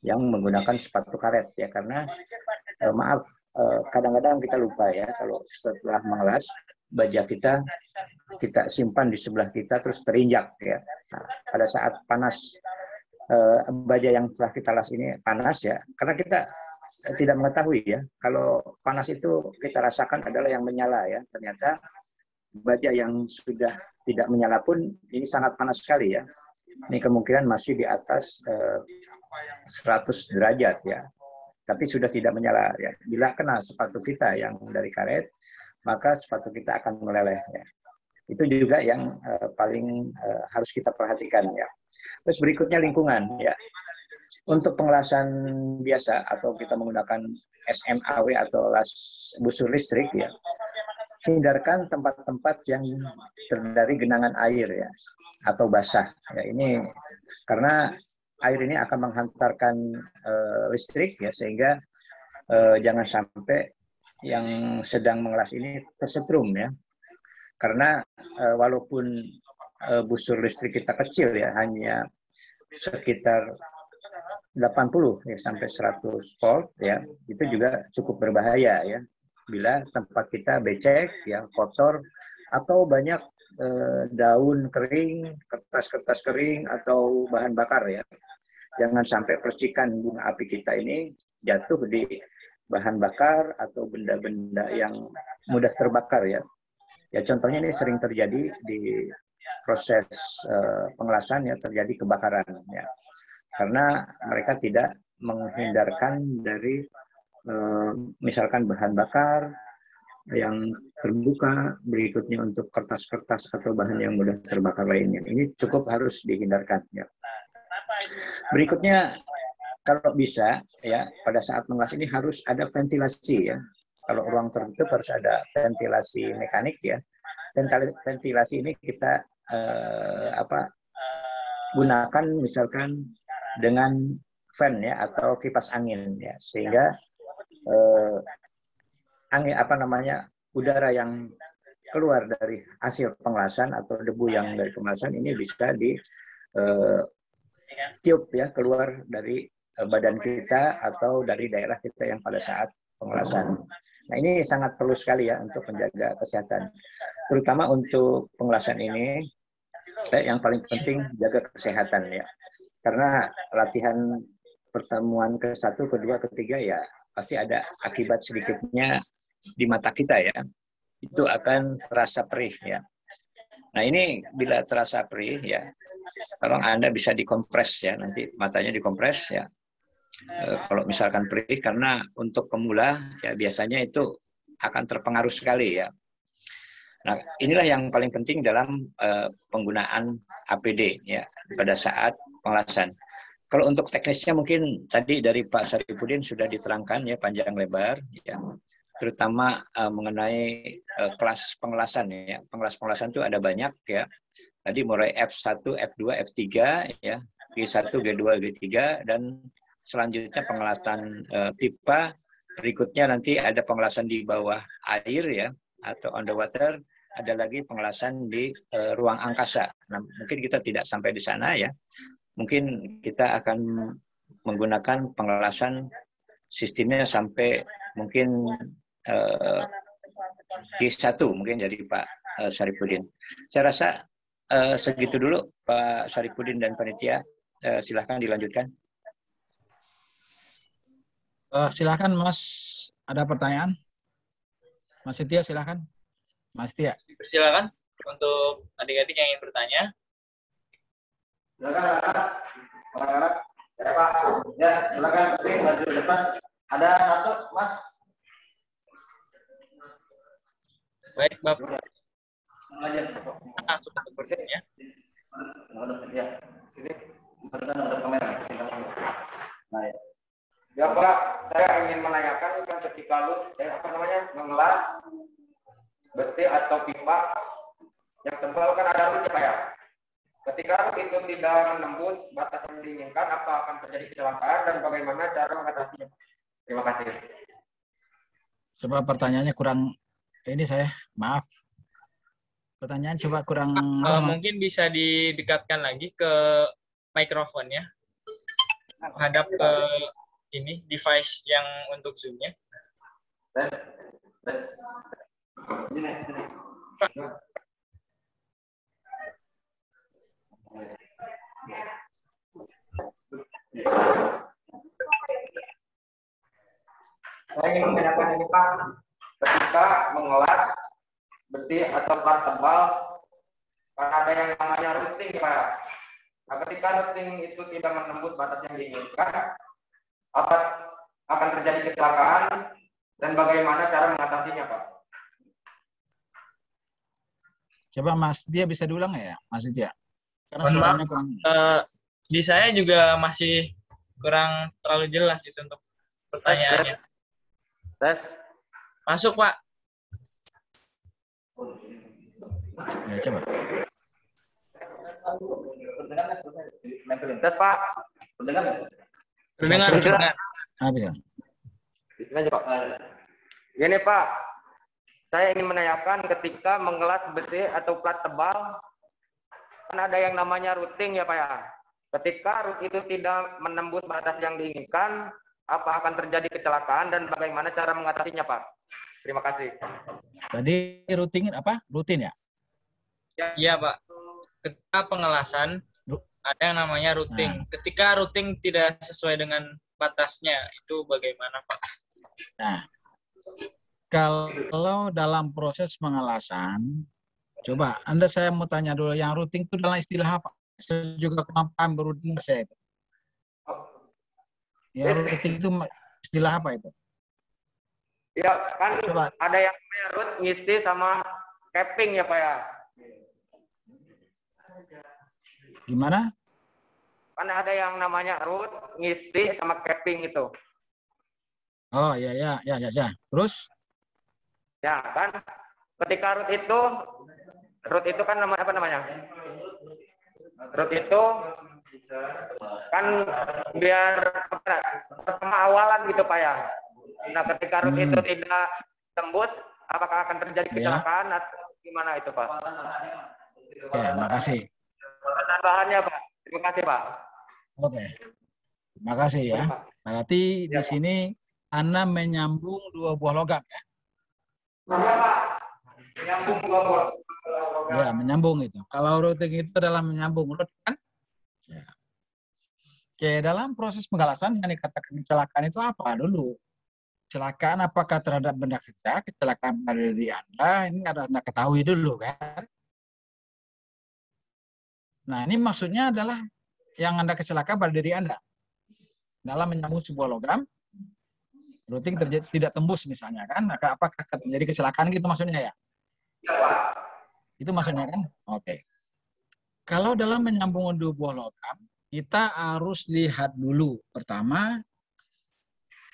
yang menggunakan sepatu karet ya, karena maaf kadang-kadang kita lupa ya, kalau setelah mengelas baja kita simpan di sebelah kita terus terinjak ya. Nah, pada saat panas baja yang telah kita las ini panas ya, karena kita tidak mengetahui ya, kalau panas itu kita rasakan adalah yang menyala ya. Ternyata baja yang sudah tidak menyala pun ini sangat panas sekali ya. Ini kemungkinan masih di atas 100 derajat ya, tapi sudah tidak menyala ya. Bila kena sepatu kita yang dari karet, maka sepatu kita akan meleleh ya. Itu juga yang paling harus kita perhatikan ya. Terus berikutnya lingkungan ya. Untuk pengelasan biasa atau kita menggunakan SMAW atau las busur listrik ya, hindarkan tempat-tempat yang dari genangan air ya atau basah ya. Ini karena air ini akan menghantarkan listrik ya, sehingga jangan sampai yang sedang mengelas ini tersetrum ya. Karena walaupun busur listrik kita kecil ya, hanya sekitar 80 ya sampai 100 volt ya, itu juga cukup berbahaya ya bila tempat kita becek ya, kotor, atau banyak daun kering, kertas-kertas kering atau bahan bakar ya. Jangan sampai percikan bunga api kita ini jatuh di bahan bakar atau benda-benda yang mudah terbakar ya. Ya contohnya ini sering terjadi di proses pengelasan ya, terjadi kebakaran ya. Karena mereka tidak menghindarkan dari misalkan bahan bakar yang terbuka, berikutnya untuk kertas-kertas atau bahan yang mudah terbakar lainnya. Ini cukup harus dihindarkan ya. Berikutnya kalau bisa ya, pada saat mengelas ini harus ada ventilasi ya. Kalau ruang tertutup harus ada ventilasi mekanik ya. Ventilasi ini kita gunakan misalkan dengan fan ya atau kipas angin ya, sehingga angin udara yang keluar dari hasil pengelasan atau debu yang dari pengelasan ini bisa di tiup ya keluar dari badan kita atau dari daerah kita yang pada saat pengelasan. Nah, ini sangat perlu sekali ya untuk menjaga kesehatan, terutama untuk pengelasan ini. Yang paling penting jaga kesehatan ya, karena latihan pertemuan ke-1, ke-2, ke-3 ya pasti ada akibat sedikitnya di mata kita ya, itu akan terasa perih ya. Nah ini bila terasa perih ya, tolong Anda bisa dikompres ya, nanti matanya dikompres ya. Kalau misalkan perih, karena untuk pemula ya biasanya itu akan terpengaruh sekali ya. Nah, inilah yang paling penting dalam penggunaan APD ya pada saat pengelasan. Kalau untuk teknisnya mungkin tadi dari Pak Saripudin sudah diterangkan ya panjang lebar ya, terutama mengenai kelas pengelasan ya. Pengelasan itu ada banyak ya. Tadi mulai F1, F2, F3 ya, G1, G2, G3 dan selanjutnya pengelasan pipa. Berikutnya nanti ada pengelasan di bawah air ya atau underwater, ada lagi pengelasan di ruang angkasa. Nah, mungkin kita tidak sampai di sana ya. Mungkin kita akan menggunakan pengelasan sistemnya sampai mungkin G1 mungkin dari Pak Saripudin. Saya rasa segitu dulu Pak Saripudin dan panitia. Silahkan dilanjutkan. Silahkan Mas, ada pertanyaan? Mas Setia silahkan. Mas Setia. Silakan untuk adik-adik yang ingin bertanya. Silakan, ya Pak. Ya, silakan maju depan. Ada satu, Mas. Baik, Bapak. Langsung untuk bertanya. Ya, sini. Ada kamera. Nah, ya Pak, saya ingin menanyakan kan ketika mengelas besi atau pipa yang tebal kan ada rutnya Pak ya. Ketika rut itu tidak menembus batas yang diinginkan, apa akan terjadi kecelakaan dan bagaimana cara mengatasinya? Terima kasih. Coba pertanyaannya kurang, ini saya, maaf. Pertanyaan coba kurang. Mungkin bisa didekatkan lagi ke mikrofonnya, hadap ke ini device yang untuk zoom-nya. Saya ingin menanyakan ini Pak, ketika mengelas besi atau plat tebal, kan ada yang namanya routing Pak. Nah, ketika routing itu tidak menembus batas yang diinginkan, apa akan terjadi kecelakaan dan bagaimana cara mengatasinya Pak? Coba Mas Setia bisa diulang ya, Mas Setia? Karena Mohon suaranya maaf, kurang. di saya juga masih kurang terlalu jelas itu untuk pertanyaannya. Tes. Masuk Pak. Ya, coba. Tes Pak. Dengar. Bisa. Di sini aja Pak. Gini Pak, saya ingin menanyakan ketika mengelas besi atau plat tebal, kan ada yang namanya routing ya Pak ya. Ketika root itu tidak menembus batas yang diinginkan, apa akan terjadi kecelakaan dan bagaimana cara mengatasinya Pak? Terima kasih. Tadi rutin apa? Rutin ya? Iya Pak. Ketika pengelasan ada yang namanya routing. Ketika routing tidak sesuai dengan batasnya, itu bagaimana Pak? Nah, kalau dalam proses pengelasan, coba saya mau tanya dulu, yang routing itu dalam istilah apa? Saya juga kurang paham routing saya itu. Ya, routing itu istilah apa itu? Ya, kan Coba. ada yang namanya root ngisi sama capping ya Pak ya. Gimana? Kan ada yang namanya root ngisi sama capping itu. Oh, ya. Terus? Ya, kan ketika root itu kan apa namanya? Root itu kan biar pertama awalan gitu Pak ya. Nah, ketika root itu tidak tembus, apakah akan terjadi kecelakaan atau gimana itu Pak? Oke, makasih. Tambahannya Pak. Terima kasih Pak. Oke, makasih ya. Berarti di sini Anda menyambung dua buah logam ya? Iya Pak. Menyambung dua buah. Ya, menyambung itu. Kalau routing itu adalah menyambung root kan? Ya. Oke, dalam proses penggalasan yang dikatakan kecelakaan itu apa dulu? Kecelakaan apakah terhadap benda kerja, kecelakaan pada diri Anda, ini harus Anda ketahui dulu kan? Nah, ini maksudnya adalah yang Anda kecelakaan pada diri Anda. Dalam menyambung sebuah logam, routing tidak tembus misalnya kan? Apakah terjadi kecelakaan gitu maksudnya ya? Iya Pak. Itu maksudnya kan? Oke. Kalau dalam menyambung dua buah logam, kita harus lihat dulu. Pertama,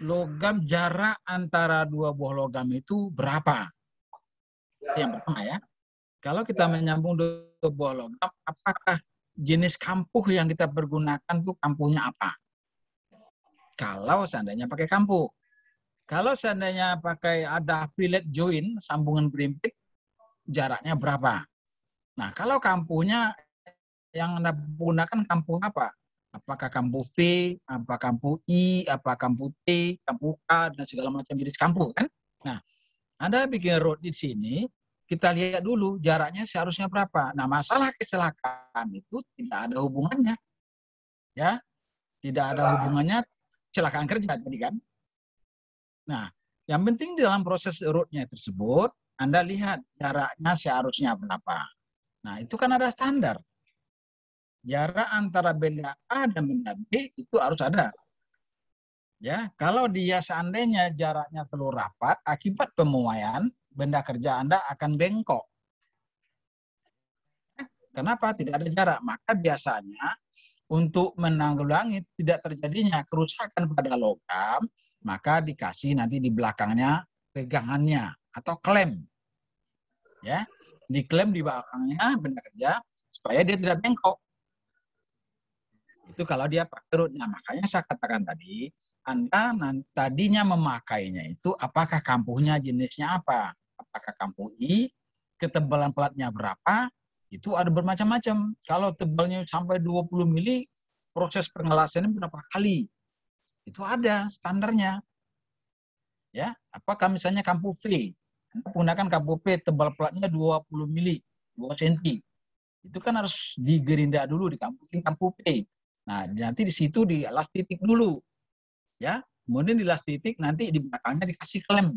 logam, jarak antara dua buah logam itu berapa? Itu yang pertama ya. Kalau kita menyambung dua buah logam, apakah jenis kampuh yang kita pergunakan tuh kampuhnya apa? Kalau seandainya pakai kampuh. Kalau seandainya pakai ada fillet joint, sambungan berimpit, jaraknya berapa? Nah, kalau kampuhnya yang Anda gunakan kampuh apa? Apakah kampuh V, apa kampuh I, apa kampuh T, kampuh K, dan segala macam jenis kampuh kan? Nah, Anda bikin road di sini, kita lihat dulu jaraknya seharusnya berapa. Nah, masalah kecelakaan itu tidak ada hubungannya. Ya, tidak ada hubungannya kecelakaan kerja tadi kan. Nah, yang penting dalam proses roadnya tersebut, Anda lihat jaraknya seharusnya berapa. Nah, itu kan ada standar. Jarak antara benda A dan benda B itu harus ada. Ya, kalau dia seandainya jaraknya terlalu rapat, akibat pemuaian, benda kerja Anda akan bengkok. Kenapa? Tidak ada jarak. Maka biasanya untuk menanggulangi tidak terjadinya kerusakan pada logam, maka dikasih nanti di belakangnya pegangannya atau klem. Ya, diklem di belakangnya benda kerja supaya dia tidak bengkok. Itu kalau dia pakai rootnya. Makanya saya katakan tadi, Anda tadinya memakainya itu apakah kampuhnya jenisnya apa? Apakah kampuh I, ketebalan pelatnya berapa? Itu ada bermacam-macam. Kalau tebalnya sampai 20 mili, proses pengelasannya berapa kali? Itu ada standarnya. Ya, apakah misalnya kampuh V? Anda gunakan kampuh V, tebal pelatnya 20 mili, 2 cm. Itu kan harus digerinda dulu di kampuh V. Nah, nanti di situ di las titik dulu. Ya, kemudian di las titik nanti di belakangnya dikasih klem.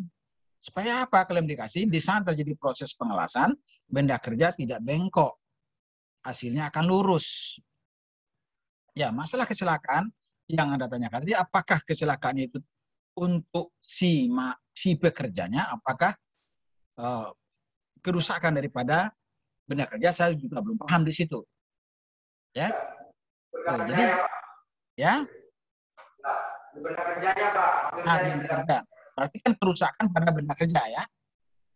Supaya apa klem dikasih? Di saat terjadi proses pengelasan, benda kerja tidak bengkok. Hasilnya akan lurus. Ya, masalah kecelakaan yang Anda tanyakan tadi, apakah kecelakaan itu untuk si pekerjanya, apakah kerusakan daripada benda kerja, saya juga belum paham di situ. Ya. Jadi ya. Benda kerjanya, Pak. Benda kerja. Berarti kan kerusakan pada benda kerja ya.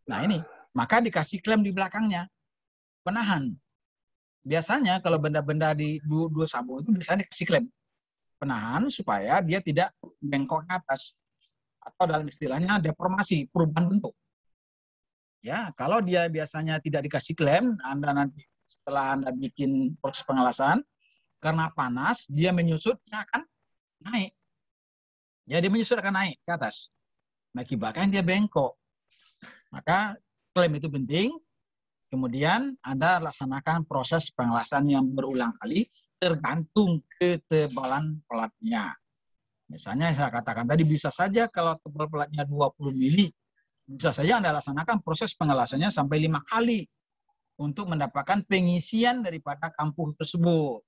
Nah ini, maka dikasih klem di belakangnya. Penahan. Biasanya kalau benda-benda di dua sambung itu biasanya dikasih klem. Penahan supaya dia tidak bengkok ke atas. Atau dalam istilahnya deformasi, perubahan bentuk. Ya, kalau dia biasanya tidak dikasih klem, Anda nanti setelah Anda bikin proses pengelasan, karena panas, dia menyusut, dia akan naik. Ya, dia menyusut akan naik ke atas. Mengakibatkan dia bengkok. Maka klaim itu penting. Kemudian Anda laksanakan proses pengelasan yang berulang kali tergantung ketebalan pelatnya. Misalnya saya katakan tadi bisa saja kalau tebal pelatnya 20 mili, bisa saja Anda laksanakan proses pengelasannya sampai 5 kali untuk mendapatkan pengisian daripada kampuh tersebut.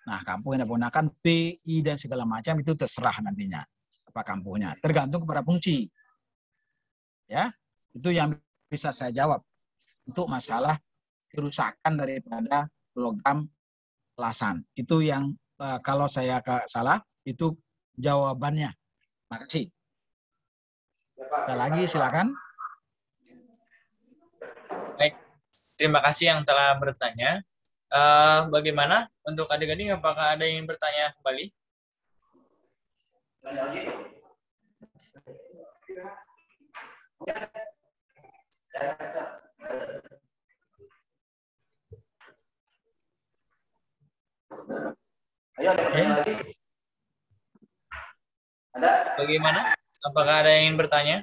Nah, kampuh yang digunakan P, I, dan segala macam itu terserah nantinya. Apa kampuhnya. Tergantung kepada fungsi. Ya, itu yang bisa saya jawab untuk masalah kerusakan daripada logam lasan. Itu yang kalau saya salah itu jawabannya. Makasih. Ada lagi silakan. Baik, terima kasih yang telah bertanya. Bagaimana untuk adik-adik? Apakah ada yang bertanya kembali? Ayo, ada pertanyaan lagi? Ada? Bagaimana? Apakah ada yang ingin bertanya?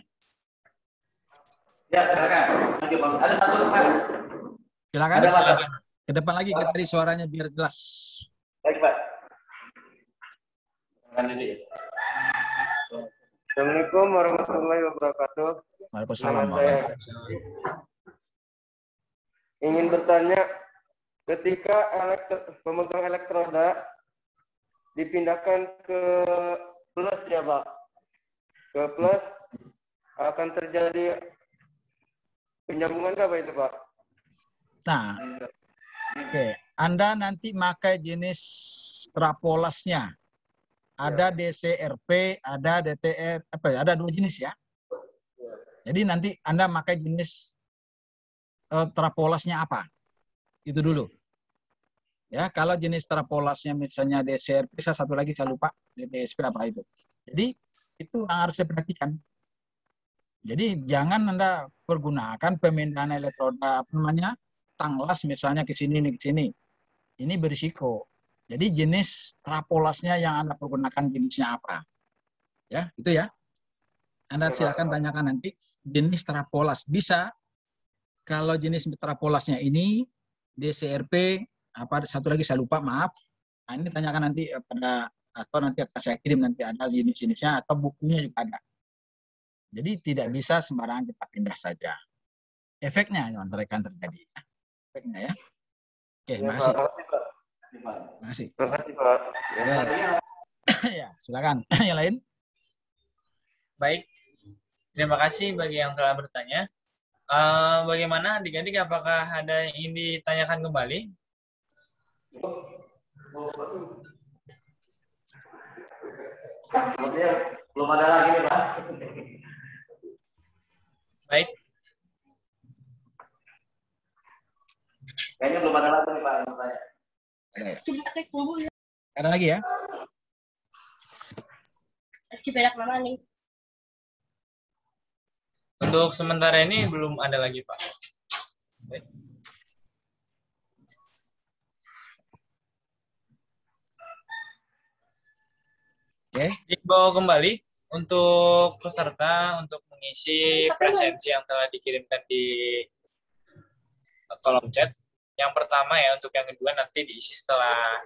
Ya, silakan. Ada satu, Mas. Silakan. Ada, Mas. Ke depan lagi ke tadi suaranya biar jelas. Baik, Pak. Assalamualaikum warahmatullahi wabarakatuh. Waalaikumsalam. Saya ingin bertanya, ketika pemegang elektroda dipindahkan ke plus ya Pak, ke plus akan terjadi penyambungan apa itu Pak? Nah, oke. Anda nanti pakai jenis trapolasnya. Ada DCRP, ada DTR, ada 2 jenis ya. Jadi nanti Anda pakai jenis trapolasnya apa? Itu dulu. Ya, kalau jenis trapolasnya misalnya DCRP, satu lagi saya lupa, DTSP apa itu. Jadi itu yang harus diperhatikan. Jadi jangan Anda pergunakan pemindahan elektroda tanglas misalnya ke sini ke sini. Ini berisiko. Jadi jenis trapolasnya yang Anda pergunakan jenisnya apa? Ya, itu ya. Anda silakan tanyakan nanti jenis trapolas. Bisa kalau jenis trapolasnya ini DCRP satu lagi saya lupa, maaf. Nah, ini tanyakan nanti atau nanti akan saya kirim, nanti ada jenis-jenisnya atau bukunya juga ada. Jadi tidak bisa sembarangan kita pindah saja. Efeknya yang akan terjadi. Efeknya ya. Oke, makasih. Terima kasih. Terima kasih, Pak. Ya, silakan. Yang lain? Baik. Terima kasih bagi yang telah bertanya. Bagaimana adik-adik, apakah ada yang ingin ditanyakan kembali? Belum ada lagi nih, Pak. Baik. Kayaknya belum ada lagi nih, Pak, yang bertanya. Ada lagi ya? Untuk sementara ini belum ada lagi, Pak. Baik. Oke. Dibawa kembali untuk peserta untuk mengisi presensi yang telah dikirimkan di kolom chat. Yang pertama ya, untuk yang kedua nanti diisi setelah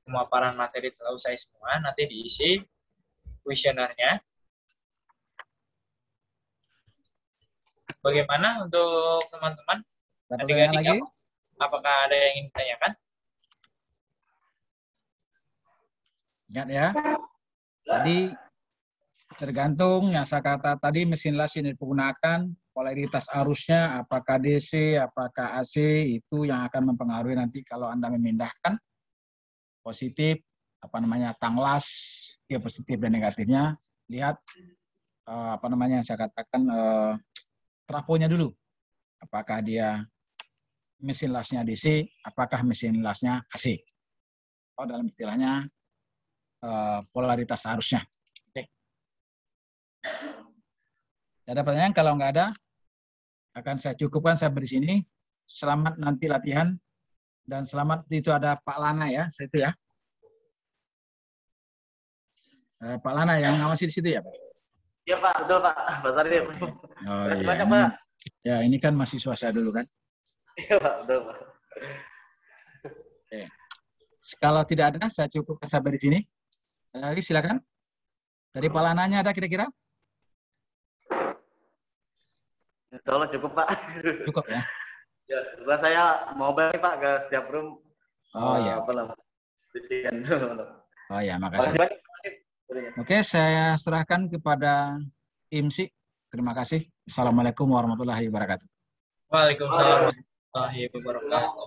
pemaparan materi telah usai semua, nanti diisi kuesionernya. Bagaimana untuk teman-teman? Adik-adik, apakah ada yang ingin ditanyakan? Ingat ya. Jadi tergantung yang saya kata tadi, mesin las ini digunakan, polaritas arusnya apakah DC, apakah AC, itu yang akan mempengaruhi nanti kalau Anda memindahkan positif, tanglas, ya positif dan negatifnya. Lihat yang saya katakan trafonya dulu. Apakah dia mesin lasnya DC, apakah mesin lasnya AC. Oh, dalam istilahnya polaritas arusnya. Oke. Ada pertanyaan? Kalau nggak ada, akan saya cukupkan sampai di sini. Selamat nanti latihan. Dan selamat itu ada Pak Lana ya, itu ya. Pak Lana yang ngawasi di situ ya, Pak? Iya, Pak, betul, Pak. Pak Sarif. Oh, Terima kasih iya. banyak, Pak. Ya, ini kan mahasiswa saya dulu kan. Iya, Pak, betul, Pak. Oke. Kalau tidak ada, saya cukup sampai di sini. Ada lagi, silakan. Dari Pak Lananya ada kira-kira? Insya Allah cukup, Pak. Cukup ya. Ya, setelah saya mau balik, Pak, ke setiap room. Oh iya. Oh ya, makasih. Oke, saya serahkan kepada IMSI. Terima kasih. Assalamualaikum warahmatullahi wabarakatuh. Waalaikumsalam warahmatullahi wabarakatuh.